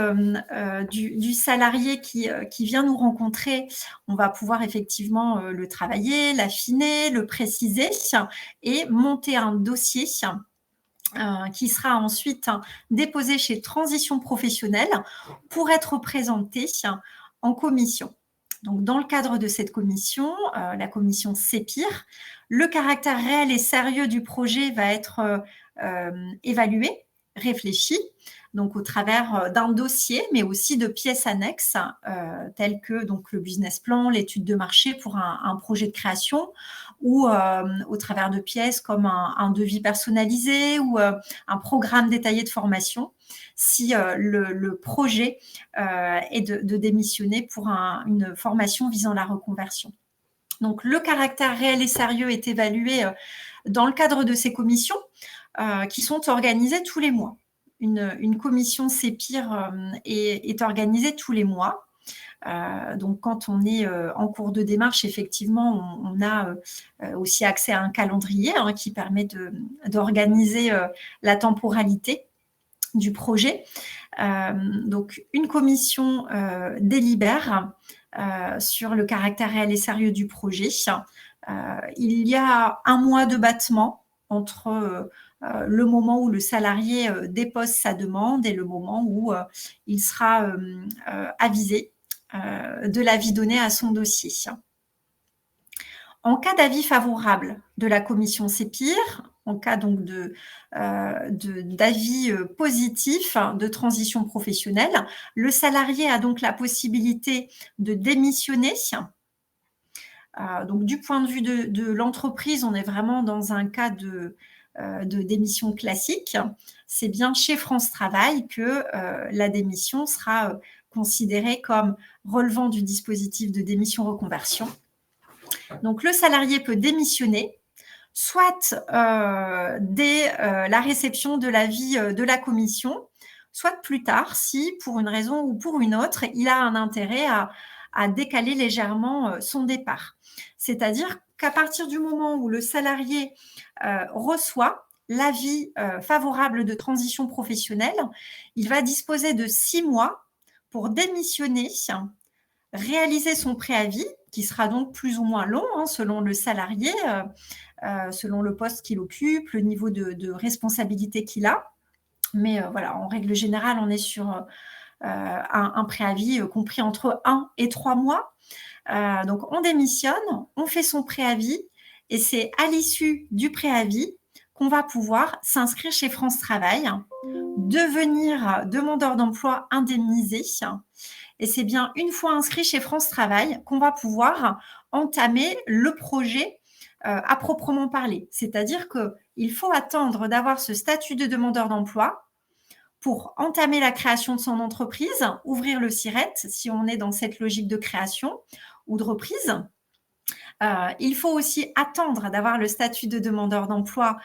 du salarié qui vient nous rencontrer, on va pouvoir effectivement le travailler, l'affiner, le préciser et monter un dossier qui sera ensuite déposé chez Transition Professionnelle pour être présenté en commission. Donc, dans le cadre de cette commission, la commission CEPIR, le caractère réel et sérieux du projet va être évalué, réfléchi, donc au travers d'un dossier, mais aussi de pièces annexes, telles que donc, le business plan, l'étude de marché pour un projet de création, ou au travers de pièces comme un devis personnalisé ou un programme détaillé de formation, si le projet est de démissionner pour une formation visant la reconversion. Donc, le caractère réel et sérieux est évalué dans le cadre de ces commissions qui sont organisées tous les mois. Une commission CEPIR est organisée tous les mois. Donc, quand on est en cours de démarche, effectivement, on a aussi accès à un calendrier qui permet d'organiser la temporalité du projet. Donc, une commission délibère sur le caractère réel et sérieux du projet. Il y a un mois de battement entre le moment où le salarié dépose sa demande et le moment où il sera avisé de l'avis donné à son dossier. En cas d'avis favorable de la commission CEPIR, en cas donc d'avis positif de transition professionnelle, le salarié a donc la possibilité de démissionner. Donc, du point de vue de l'entreprise, on est vraiment dans un cas de démission classique. C'est bien chez France Travail que la démission sera considérée comme relevant du dispositif de démission reconversion. Donc, le salarié peut démissionner, soit dès la réception de l'avis de la commission, soit plus tard, si pour une raison ou pour une autre, il a un intérêt à décaler légèrement son départ. C'est-à-dire qu'à partir du moment où le salarié reçoit l'avis favorable de transition professionnelle, il va disposer de 6 mois pour démissionner, réaliser son préavis, qui sera donc plus ou moins long selon le salarié, selon le poste qu'il occupe, le niveau de responsabilité qu'il a. Mais voilà, en règle générale, on est sur un préavis compris entre 1 et 3 mois. Donc, on démissionne, on fait son préavis et c'est à l'issue du préavis qu'on va pouvoir s'inscrire chez France Travail, devenir demandeur d'emploi indemnisé. Et c'est bien une fois inscrit chez France Travail qu'on va pouvoir entamer le projet à proprement parler. C'est-à-dire qu'il faut attendre d'avoir ce statut de demandeur d'emploi pour entamer la création de son entreprise, ouvrir le SIRET si on est dans cette logique de création ou de reprise. Il faut aussi attendre d'avoir le statut de demandeur d'emploi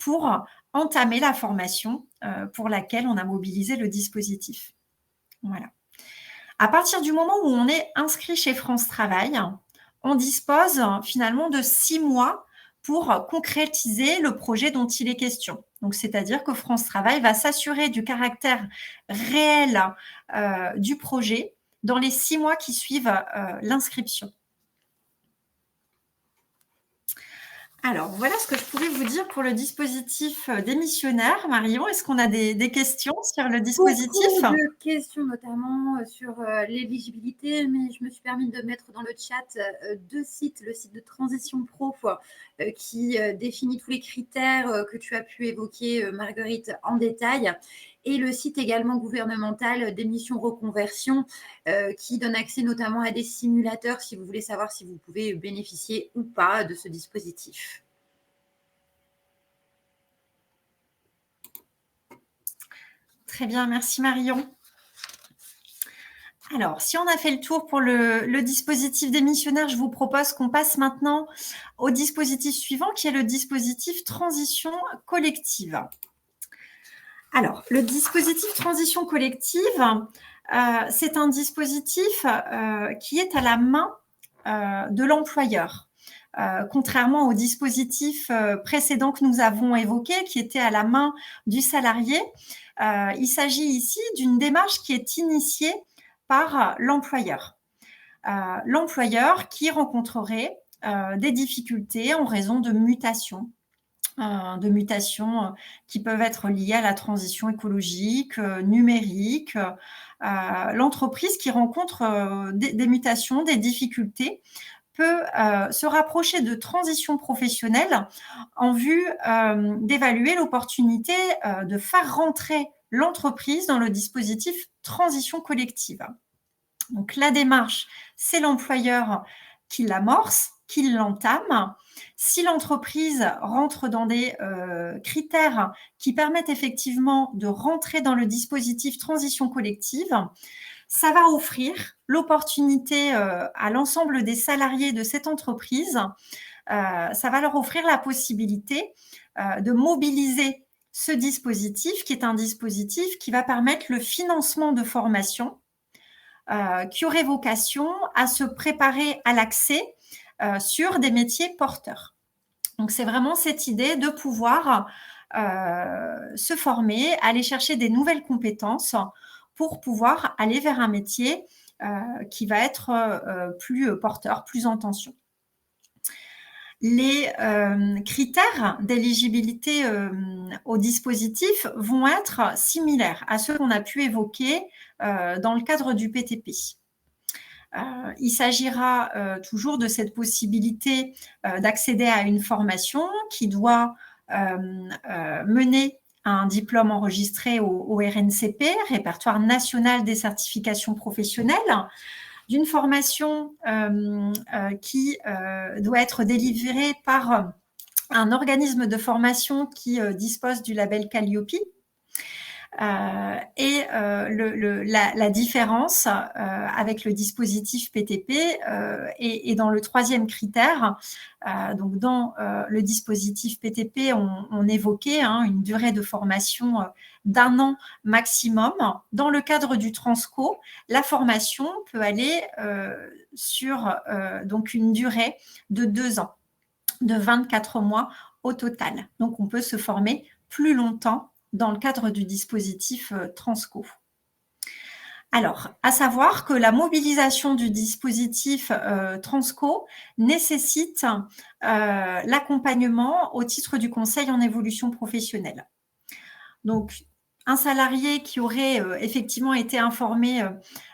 pour entamer la formation pour laquelle on a mobilisé le dispositif. Voilà. À partir du moment où on est inscrit chez France Travail, on dispose finalement de 6 mois pour concrétiser le projet dont il est question. Donc, c'est-à-dire que France Travail va s'assurer du caractère réel du projet dans les 6 mois qui suivent l'inscription. Alors, voilà ce que je pouvais vous dire pour le dispositif démissionnaire. Marion, est-ce qu'on a des questions sur le dispositif? Beaucoup de questions, notamment sur l'éligibilité, mais je me suis permis de mettre dans le chat 2 sites, le site de Transition Pro qui définit tous les critères que tu as pu évoquer, Marguerite, en détail, et le site également gouvernemental d'émissions reconversion qui donne accès notamment à des simulateurs si vous voulez savoir si vous pouvez bénéficier ou pas de ce dispositif. Très bien, merci Marion. Alors, si on a fait le tour pour le dispositif démissionnaire, je vous propose qu'on passe maintenant au dispositif suivant, qui est le dispositif transition collective. Alors, le dispositif transition collective, c'est un dispositif qui est à la main de l'employeur. Contrairement au dispositif précédent que nous avons évoqué, qui était à la main du salarié, il s'agit ici d'une démarche qui est initiée par l'employeur. L'employeur qui rencontrerait des difficultés en raison de mutations qui peuvent être liées à la transition écologique, numérique. L'entreprise qui rencontre des mutations, des difficultés, peut se rapprocher de transition professionnelle en vue d'évaluer l'opportunité de faire rentrer l'entreprise dans le dispositif transition collective. Donc la démarche, c'est l'employeur qui l'amorce, qui l'entame. Si l'entreprise rentre dans des critères qui permettent effectivement de rentrer dans le dispositif transition collective, ça va offrir l'opportunité à l'ensemble des salariés de cette entreprise, ça va leur offrir la possibilité de mobiliser ce dispositif, qui est un dispositif qui va permettre le financement de formations qui aurait vocation à se préparer à l'accès sur des métiers porteurs. Donc, c'est vraiment cette idée de pouvoir se former, aller chercher des nouvelles compétences pour pouvoir aller vers un métier qui va être plus porteur, plus en tension. Les critères d'éligibilité au dispositif vont être similaires à ceux qu'on a pu évoquer dans le cadre du PTP. Il s'agira toujours de cette possibilité d'accéder à une formation qui doit mener à un diplôme enregistré au RNCP, Répertoire national des certifications professionnelles, d'une formation qui doit être délivrée par un organisme de formation qui dispose du label Calliope. La différence avec le dispositif PTP est dans le troisième critère. Donc, dans le dispositif PTP, on évoquait une durée de formation d'1 an maximum. Dans le cadre du Transco, la formation peut aller sur donc une durée de 2 ans, de 24 mois au total. Donc, on peut se former plus longtemps dans le cadre du dispositif Transco. Alors, à savoir que la mobilisation du dispositif Transco nécessite l'accompagnement au titre du conseil en évolution professionnelle. Donc, un salarié qui aurait effectivement été informé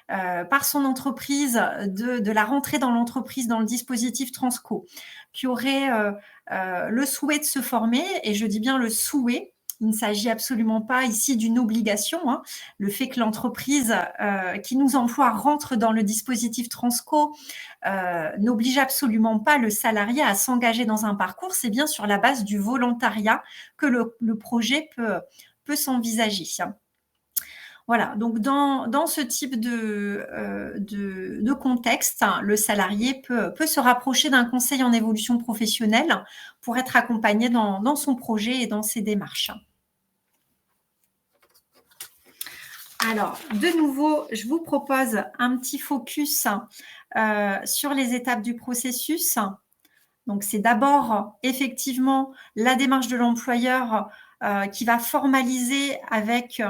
par son entreprise de la rentrée dans l'entreprise dans le dispositif Transco, qui aurait le souhait de se former, et je dis bien le souhait, il ne s'agit absolument pas ici d'une obligation. Le fait que l'entreprise qui nous emploie rentre dans le dispositif Transco n'oblige absolument pas le salarié à s'engager dans un parcours. C'est bien sur la base du volontariat que le projet peut s'envisager. Voilà, donc dans ce type de contexte, le salarié peut se rapprocher d'un conseil en évolution professionnelle pour être accompagné dans son projet et dans ses démarches. Alors, de nouveau, je vous propose un petit focus sur les étapes du processus. Donc, c'est d'abord effectivement la démarche de l'employeur qui va formaliser avec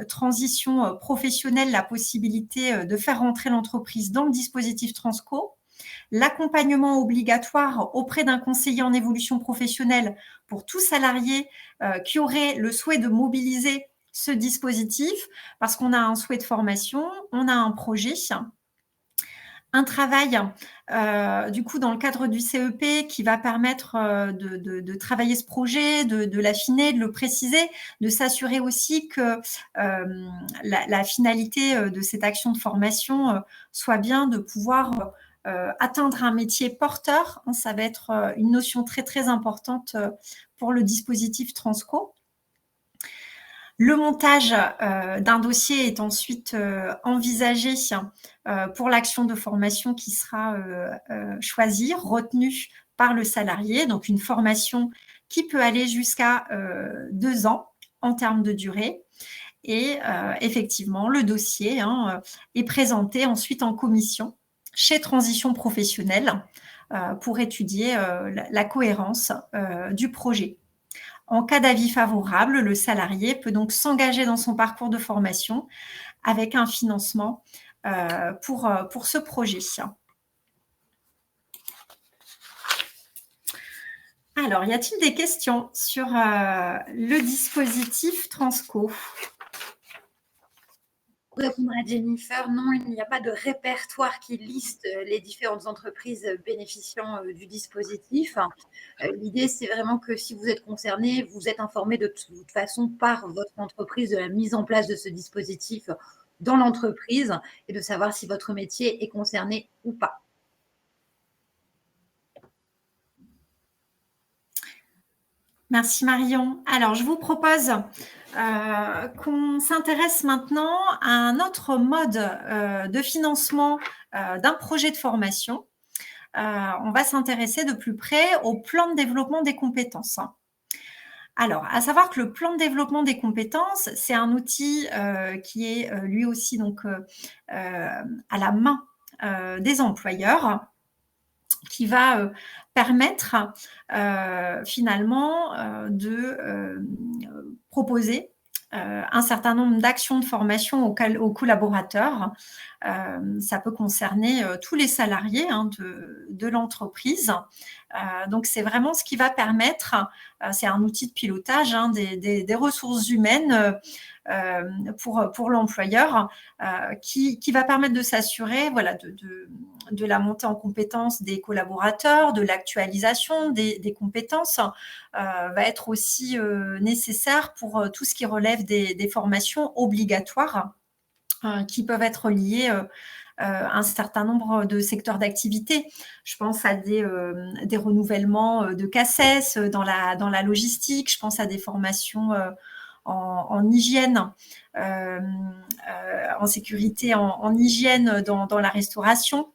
transition professionnelle la possibilité de faire rentrer l'entreprise dans le dispositif Transco. L'accompagnement obligatoire auprès d'un conseiller en évolution professionnelle pour tout salarié qui aurait le souhait de mobiliser ce dispositif parce qu'on a un souhait de formation, on a un projet. un travail du coup dans le cadre du CEP qui va permettre de travailler ce projet, de l'affiner, de le préciser, de s'assurer aussi que la finalité de cette action de formation soit bien de pouvoir atteindre un métier porteur. Ça va être une notion très très importante pour le dispositif Transco. Le montage d'un dossier est ensuite envisagé pour l'action de formation qui sera choisie, retenue par le salarié. Donc, une formation qui peut aller jusqu'à 2 ans en termes de durée. Et effectivement, le dossier est présenté ensuite en commission chez Transition Professionnelle pour étudier la cohérence du projet. En cas d'avis favorable, le salarié peut donc s'engager dans son parcours de formation avec un financement pour ce projet. Alors, y a-t-il des questions sur le dispositif Transco ? Pour répondre à Jennifer, non, il n'y a pas de répertoire qui liste les différentes entreprises bénéficiant du dispositif. L'idée, c'est vraiment que si vous êtes concerné, vous êtes informé de toute façon par votre entreprise de la mise en place de ce dispositif dans l'entreprise et de savoir si votre métier est concerné ou pas. Merci Marion. Alors, je vous propose qu'on s'intéresse maintenant à un autre mode de financement d'un projet de formation. On va s'intéresser de plus près au plan de développement des compétences. Alors, à savoir que le plan de développement des compétences, c'est un outil qui est lui aussi donc à la main des employeurs, qui va permettre finalement de proposer un certain nombre d'actions de formation aux collaborateurs. Ça peut concerner tous les salariés de l'entreprise. Donc, c'est vraiment ce qui va permettre, c'est un outil de pilotage des ressources humaines pour l'employeur qui va permettre de s'assurer voilà, de la montée en compétences des collaborateurs, de l'actualisation des compétences, va être aussi nécessaire pour tout ce qui relève des formations obligatoires qui peuvent être liées à un certain nombre de secteurs d'activité. Je pense à des renouvellements de CACES dans la logistique, je pense à des formations en hygiène, en sécurité, en hygiène dans la restauration.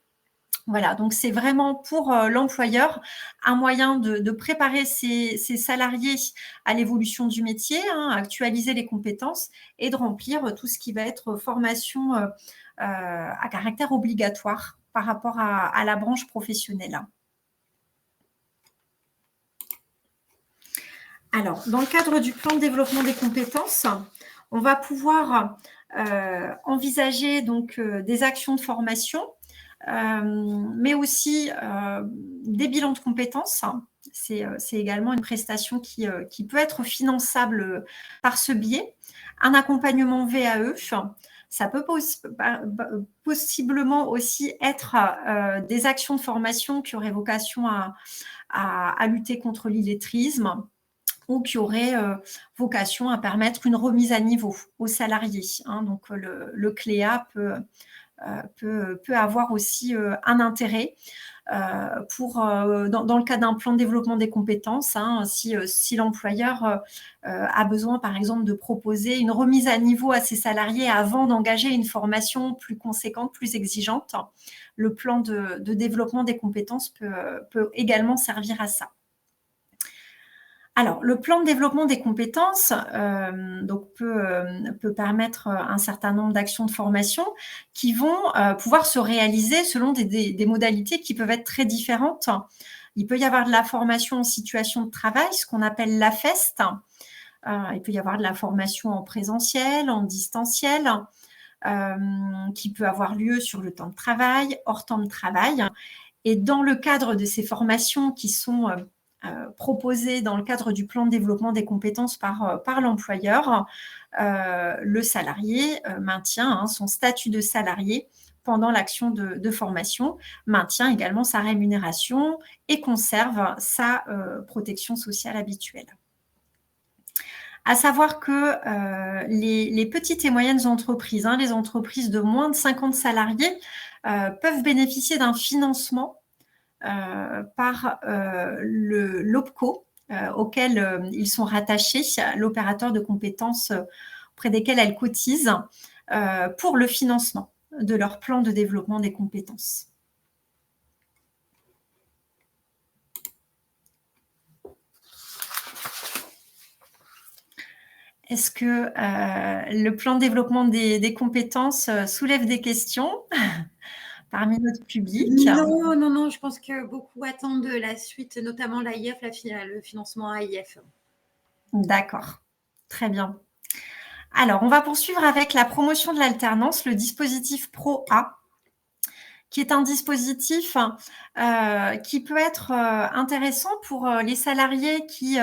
Voilà, donc c'est vraiment pour l'employeur un moyen de préparer ses salariés à l'évolution du métier, actualiser les compétences et de remplir tout ce qui va être formation à caractère obligatoire par rapport à la branche professionnelle. Alors, dans le cadre du plan de développement des compétences, on va pouvoir envisager donc des actions de formation, mais aussi des bilans de compétences. C'est également une prestation qui peut être finançable par ce biais. Un accompagnement VAE, ça peut possiblement aussi être des actions de formation qui auraient vocation à lutter contre l'illettrisme, ou qui aurait vocation à permettre une remise à niveau aux salariés. Donc, le CLEA peut avoir aussi un intérêt dans le cas d'un plan de développement des compétences, si l'employeur a besoin, par exemple, de proposer une remise à niveau à ses salariés avant d'engager une formation plus conséquente, plus exigeante, le plan de développement des compétences peut également servir à ça. Alors, le plan de développement des compétences donc peut permettre un certain nombre d'actions de formation qui vont pouvoir se réaliser selon des modalités qui peuvent être très différentes. Il peut y avoir de la formation en situation de travail, ce qu'on appelle la FEST. Il peut y avoir de la formation en présentiel, en distanciel, qui peut avoir lieu sur le temps de travail, hors temps de travail. Et dans le cadre de ces formations qui sont proposé dans le cadre du plan de développement des compétences par l'employeur, le salarié maintient son statut de salarié pendant l'action de formation, maintient également sa rémunération et conserve sa protection sociale habituelle. À savoir que les petites et moyennes entreprises, les entreprises de moins de 50 salariés, peuvent bénéficier d'un financement par l'OPCO, auquel ils sont rattachés, l'opérateur de compétences auprès desquels elles cotisent, pour le financement de leur plan de développement des compétences. Est-ce que le plan de développement des compétences soulève des questions parmi notre public? Non, non, non, je pense que beaucoup attendent la suite, notamment l'AIF, le financement AIF. D'accord, très bien. Alors, on va poursuivre avec la promotion de l'alternance, le dispositif Pro-A, qui est un dispositif qui peut être intéressant pour les salariés qui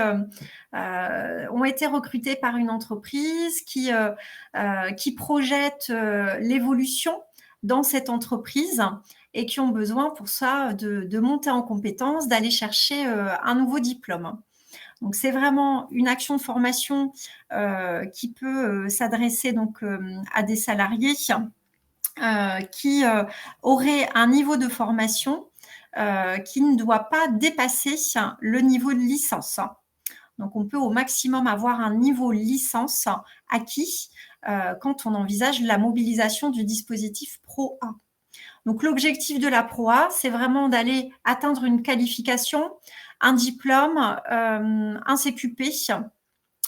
ont été recrutés par une entreprise, qui projettent l'évolution dans cette entreprise et qui ont besoin pour ça de monter en compétences, d'aller chercher un nouveau diplôme. Donc, c'est vraiment une action de formation qui peut s'adresser donc à des salariés qui auraient un niveau de formation qui ne doit pas dépasser le niveau de licence. Donc, on peut au maximum avoir un niveau licence acquis quand on envisage la mobilisation du dispositif Pro-A. Donc, l'objectif de la Pro-A, c'est vraiment d'aller atteindre une qualification, un diplôme, un CQP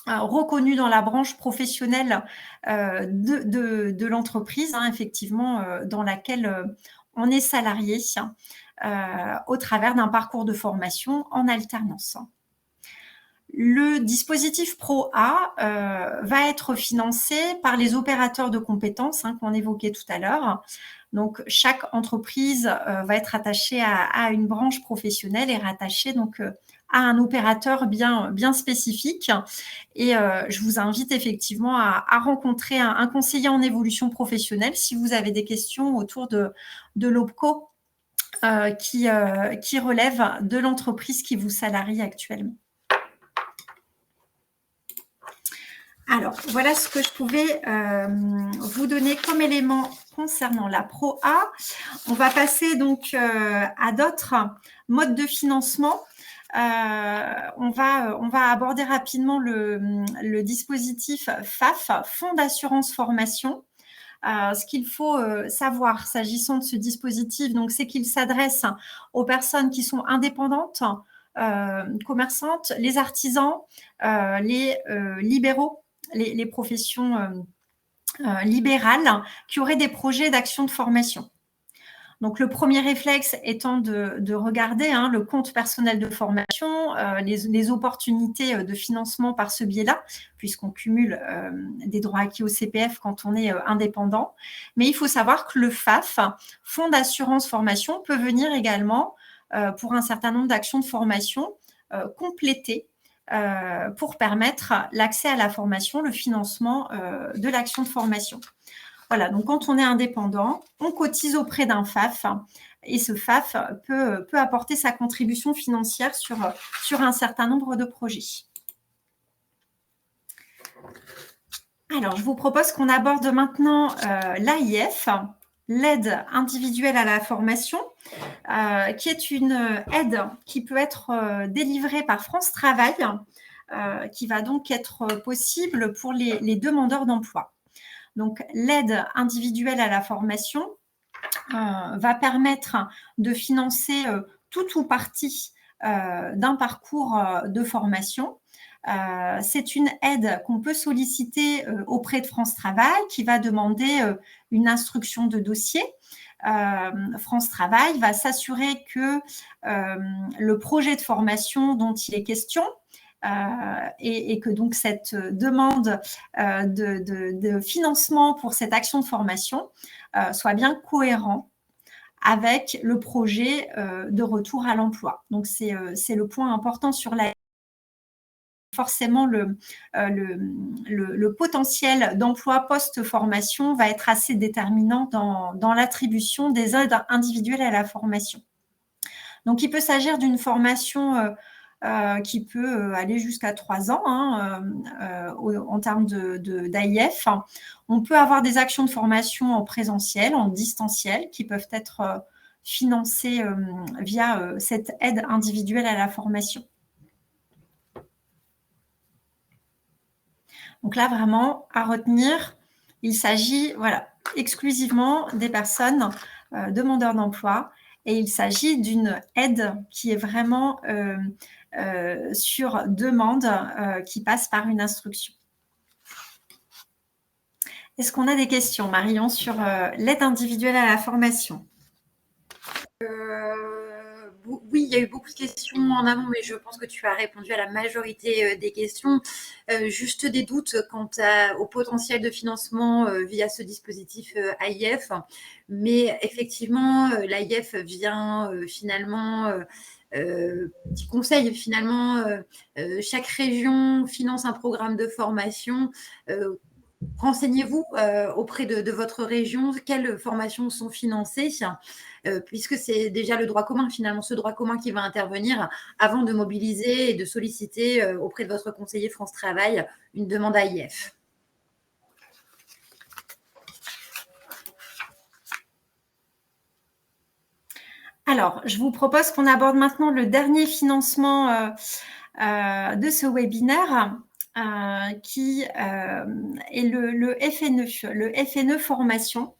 reconnu dans la branche professionnelle de l'entreprise, effectivement, dans laquelle on est salarié au travers d'un parcours de formation en alternance. Le dispositif Pro-A va être financé par les opérateurs de compétences qu'on évoquait tout à l'heure. Donc, chaque entreprise va être attachée à une branche professionnelle et rattachée donc à un opérateur bien spécifique. Et je vous invite effectivement à rencontrer un conseiller en évolution professionnelle si vous avez des questions autour de l'OPCO qui relève de l'entreprise qui vous salarie actuellement. Alors, voilà ce que je pouvais vous donner comme élément concernant la Pro-A. On va passer donc à d'autres modes de financement. On va aborder rapidement le dispositif FAF, Fonds d'assurance formation. Ce qu'il faut savoir s'agissant de ce dispositif, donc, c'est qu'il s'adresse aux personnes qui sont indépendantes, commerçantes, les artisans, les libéraux, les professions libérales qui auraient des projets d'action de formation. Donc, le premier réflexe étant de regarder le compte personnel de formation, les opportunités de financement par ce biais-là, puisqu'on cumule des droits acquis au CPF quand on est indépendant. Mais il faut savoir que le FAF, Fonds d'assurance formation, peut venir également, pour un certain nombre d'actions de formation, compléter pour permettre l'accès à la formation, le financement de l'action de formation. Voilà, donc quand on est indépendant, on cotise auprès d'un FAF et ce FAF peut apporter sa contribution financière sur un certain nombre de projets. Alors, je vous propose qu'on aborde maintenant l'AIF, l'aide individuelle à la formation, qui est une aide qui peut être délivrée par France Travail, qui va donc être possible pour les demandeurs d'emploi. Donc, l'aide individuelle à la formation va permettre de financer tout ou partie d'un parcours de formation. C'est une aide qu'on peut solliciter auprès de France Travail qui va demander une instruction de dossier. France Travail va s'assurer que le projet de formation dont il est question et que donc cette demande de financement pour cette action de formation soit bien cohérent avec le projet de retour à l'emploi. Donc, c'est le point important sur la forcément le potentiel d'emploi post-formation va être assez déterminant dans l'attribution des aides individuelles à la formation. Donc, il peut s'agir d'une formation qui peut aller jusqu'à 3 ans en termes d'AIF. On peut avoir des actions de formation en présentiel, en distanciel, qui peuvent être financées via cette aide individuelle à la formation. Donc là, vraiment, à retenir, il s'agit exclusivement des personnes demandeurs d'emploi et il s'agit d'une aide qui est vraiment sur demande, qui passe par une instruction. Est-ce qu'on a des questions, Marion, sur l'aide individuelle à la formation ? Oui, il y a eu beaucoup de questions en amont, mais je pense que tu as répondu à la majorité des questions. Juste des doutes quant au potentiel de financement via ce dispositif AIF. Mais effectivement, l'AIF vient finalement, petit conseil, finalement, chaque région finance un programme de formation. Renseignez-vous auprès de votre région quelles formations sont financées, puisque c'est déjà le droit commun, finalement, ce droit commun qui va intervenir avant de mobiliser et de solliciter auprès de votre conseiller France Travail une demande AIF. Alors, je vous propose qu'on aborde maintenant le dernier financement de ce webinaire. Qui est le FNE, le FNE Formation.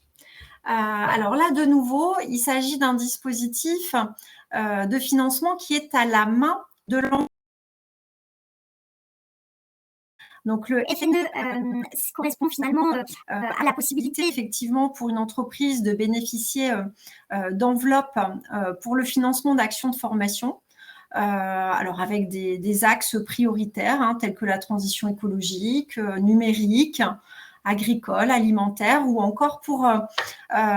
Alors là, de nouveau, il s'agit d'un dispositif de financement qui est à la main de l'employeur. Donc, le FNE correspond finalement à la possibilité, effectivement, pour une entreprise de bénéficier d'enveloppes pour le financement d'actions de formation. Alors avec des axes prioritaires tels que la transition écologique, numérique, agricole, alimentaire ou encore pour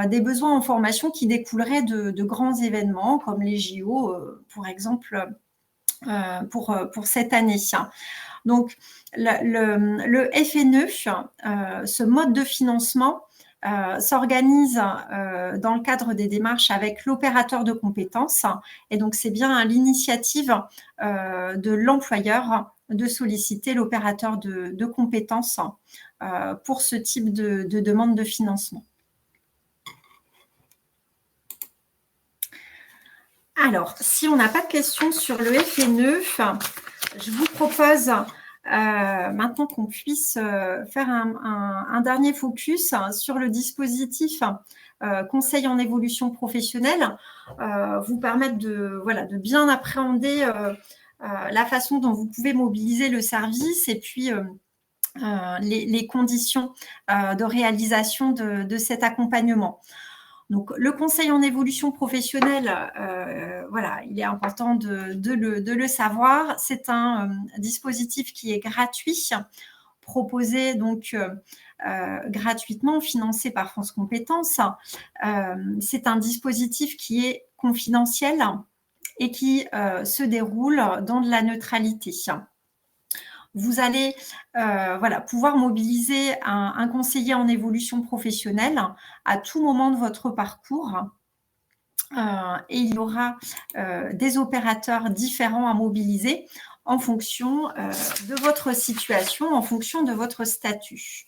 des besoins en formation qui découleraient de grands événements comme les JO, pour exemple, pour cette année. Donc, le FNE, ce mode de financement, s'organise dans le cadre des démarches avec l'opérateur de compétences et donc c'est bien l'initiative de l'employeur de solliciter l'opérateur de compétences pour ce type de demande de financement. Alors, si on n'a pas de questions sur le FNE, je vous propose maintenant qu'on puisse faire un dernier focus sur le dispositif conseil en évolution professionnelle, vous permettre de bien appréhender la façon dont vous pouvez mobiliser le service et puis les conditions de réalisation de cet accompagnement. Donc, le conseil en évolution professionnelle, il est important de le savoir. C'est un dispositif qui est gratuit, proposé donc gratuitement, financé par France Compétences. C'est un dispositif qui est confidentiel et qui se déroule dans de la neutralité. Vous allez pouvoir mobiliser un conseiller en évolution professionnelle à tout moment de votre parcours. Et il y aura des opérateurs différents à mobiliser en fonction de votre situation, en fonction de votre statut.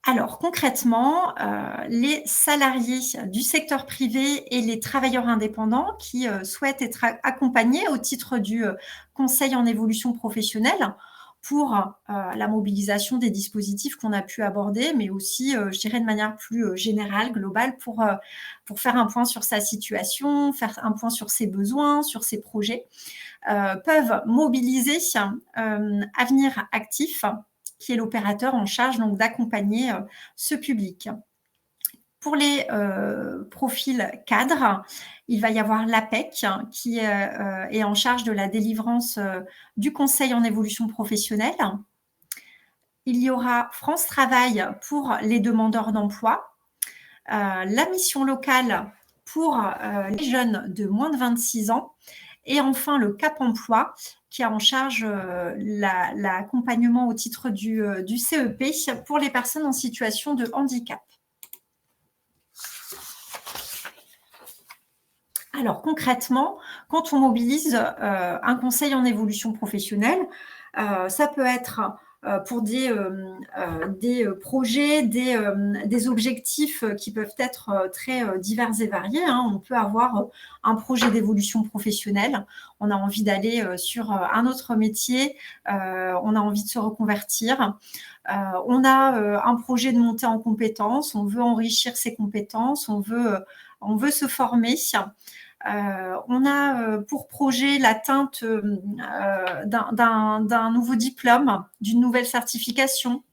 Alors, concrètement, les salariés du secteur privé et les travailleurs indépendants qui souhaitent être accompagnés au titre du conseil en évolution professionnelle pour la mobilisation des dispositifs qu'on a pu aborder, mais aussi, je dirais, de manière plus générale, globale, pour faire un point sur sa situation, faire un point sur ses besoins, sur ses projets, peuvent mobiliser Avenir Actif, qui est l'opérateur en charge donc d'accompagner ce public. Pour les profils cadres, il va y avoir l'APEC qui est en charge de la délivrance du conseil en évolution professionnelle. Il y aura France Travail pour les demandeurs d'emploi, la mission locale pour les jeunes de moins de 26 ans Et enfin, le Cap Emploi, qui a en charge l'accompagnement au titre du CEP pour les personnes en situation de handicap. Alors concrètement, quand on mobilise un conseil en évolution professionnelle, ça peut être pour des projets, des objectifs qui peuvent être très divers et variés. On peut avoir un projet d'évolution professionnelle, on a envie d'aller sur un autre métier, on a envie de se reconvertir, on a un projet de montée en compétences, on veut enrichir ses compétences, on veut se former. On a pour projet l'atteinte d'un nouveau diplôme, d'une nouvelle certification.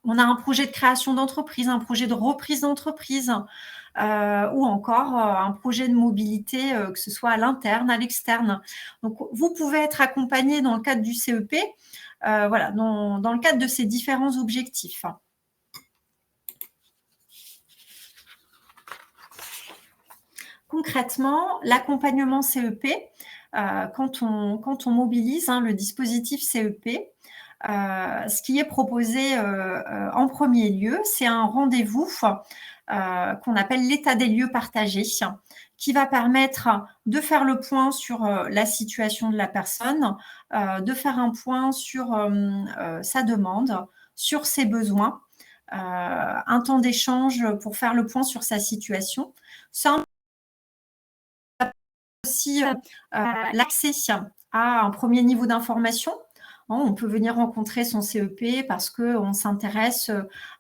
On a un projet de création d'entreprise, un projet de reprise d'entreprise, ou encore un projet de mobilité, que ce soit à l'interne, à l'externe. Donc, vous pouvez être accompagné dans le cadre du CEP, voilà, dans le cadre de ces différents objectifs. Concrètement, l'accompagnement CEP, quand on mobilise le dispositif CEP, ce qui est proposé en premier lieu, c'est un rendez-vous qu'on appelle l'état des lieux partagé, qui va permettre de faire le point sur la situation de la personne, de faire un point sur sa demande, sur ses besoins, un temps d'échange pour faire le point sur sa situation. Ça aussi l'accès à un premier niveau d'information. On peut venir rencontrer son CEP parce qu'on s'intéresse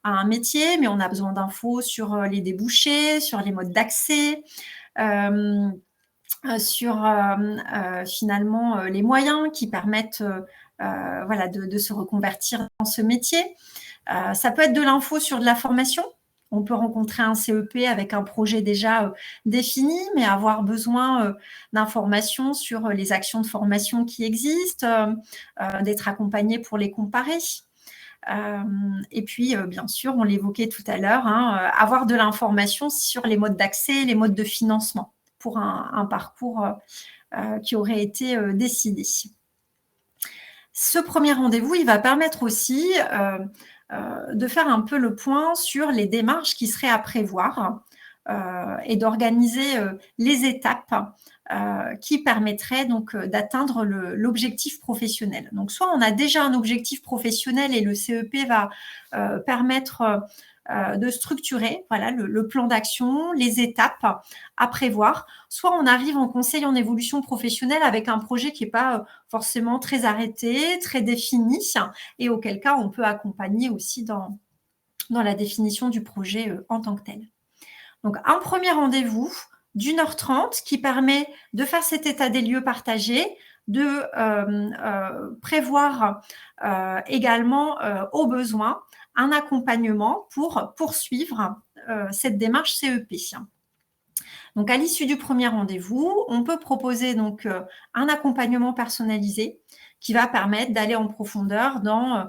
à un métier, mais on a besoin d'infos sur les débouchés, sur les modes d'accès, sur finalement les moyens qui permettent voilà, de se reconvertir dans ce métier. Ça peut être de l'info sur de la formation. On peut rencontrer un CEP avec un projet déjà défini, mais avoir besoin d'informations sur les actions de formation qui existent, d'être accompagné pour les comparer. Et puis, bien sûr, on l'évoquait tout à l'heure, avoir de l'information sur les modes d'accès, les modes de financement pour un parcours qui aurait été décidé. Ce premier rendez-vous, il va permettre aussi de faire un peu le point sur les démarches qui seraient à prévoir et d'organiser les étapes qui permettraient donc d'atteindre l'objectif professionnel. Donc, soit on a déjà un objectif professionnel et le CEP va permettre de structurer voilà, le plan d'action, les étapes à prévoir. Soit on arrive en conseil en évolution professionnelle avec un projet qui n'est pas forcément très arrêté, très défini, et auquel cas on peut accompagner aussi dans la définition du projet en tant que tel. Donc, un premier rendez-vous d'1h30 qui permet de faire cet état des lieux partagé, de prévoir également au besoin un accompagnement pour poursuivre cette démarche CEP. Donc, à l'issue du premier rendez-vous, on peut proposer donc un accompagnement personnalisé qui va permettre d'aller en profondeur dans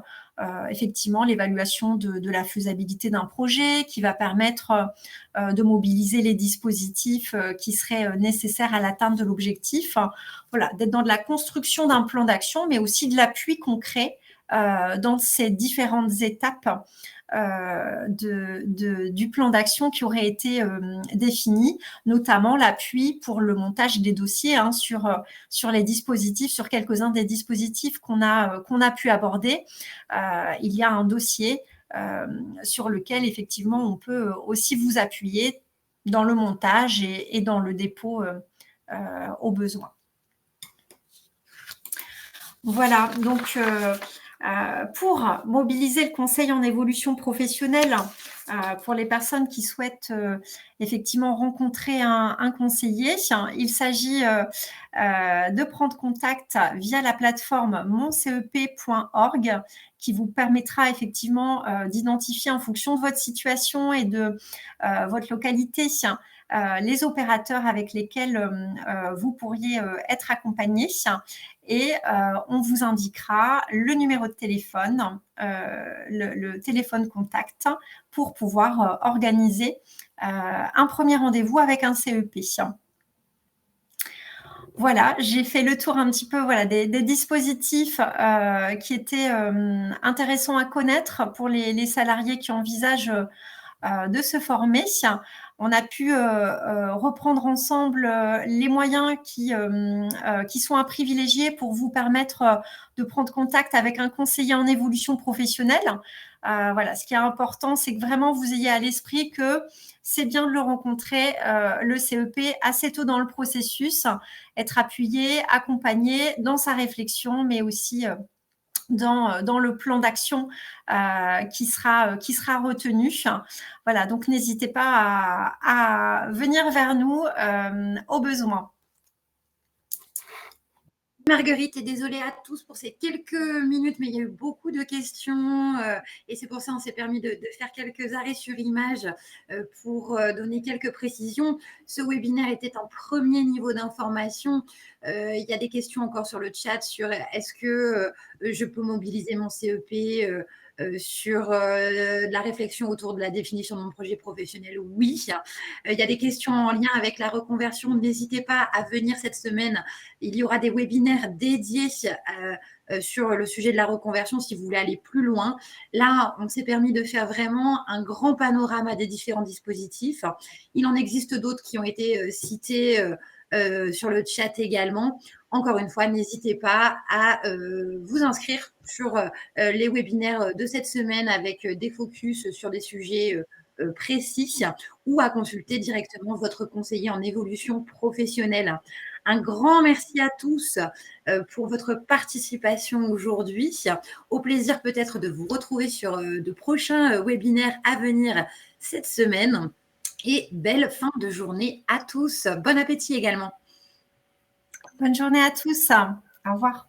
effectivement l'évaluation de la faisabilité d'un projet, qui va permettre de mobiliser les dispositifs qui seraient nécessaires à l'atteinte de l'objectif. Voilà, d'être dans de la construction d'un plan d'action, mais aussi de l'appui concret dans ces différentes étapes du plan d'action qui aurait été défini, notamment l'appui pour le montage des dossiers sur les dispositifs, sur quelques-uns des dispositifs qu'on a pu aborder. Il y a un dossier sur lequel effectivement on peut aussi vous appuyer dans le montage et dans le dépôt au besoin. Voilà, donc pour mobiliser le conseil en évolution professionnelle pour les personnes qui souhaitent effectivement rencontrer un conseiller, il s'agit de prendre contact via la plateforme moncep.org qui vous permettra effectivement d'identifier en fonction de votre situation et de votre localité les opérateurs avec lesquels vous pourriez être accompagné. Et on vous indiquera le numéro de téléphone, le téléphone contact pour pouvoir organiser un premier rendez-vous avec un CEP. Voilà, j'ai fait le tour un petit peu voilà, des dispositifs qui étaient intéressants à connaître pour les salariés qui envisagent de se former. On a pu reprendre ensemble les moyens qui sont à privilégier pour vous permettre de prendre contact avec un conseiller en évolution professionnelle. Voilà, ce qui est important, c'est que vraiment vous ayez à l'esprit que c'est bien de le rencontrer, le CEP, assez tôt dans le processus, être appuyé, accompagné dans sa réflexion, mais aussi dans le plan d'action qui sera retenu. Voilà, donc n'hésitez pas à venir vers nous au besoin. Marguerite, et désolée à tous pour ces quelques minutes, mais il y a eu beaucoup de questions et c'est pour ça qu'on s'est permis de faire quelques arrêts sur image pour donner quelques précisions. Ce webinaire était en premier niveau d'information. Il y a des questions encore sur le chat sur est-ce que je peux mobiliser mon CEP sur la réflexion autour de la définition de mon projet professionnel. Oui. Il y a des questions en lien avec la reconversion. N'hésitez pas à venir cette semaine. Il y aura des webinaires dédiés sur le sujet de la reconversion si vous voulez aller plus loin. Là, on s'est permis de faire vraiment un grand panorama des différents dispositifs. Il en existe d'autres qui ont été cités sur le chat également. Encore une fois, n'hésitez pas à vous inscrire sur les webinaires de cette semaine avec des focus sur des sujets précis ou à consulter directement votre conseiller en évolution professionnelle. Un grand merci à tous pour votre participation aujourd'hui. Au plaisir peut-être de vous retrouver sur de prochains webinaires à venir cette semaine. Et belle fin de journée à tous. Bon appétit également. Bonne journée à tous. Au revoir.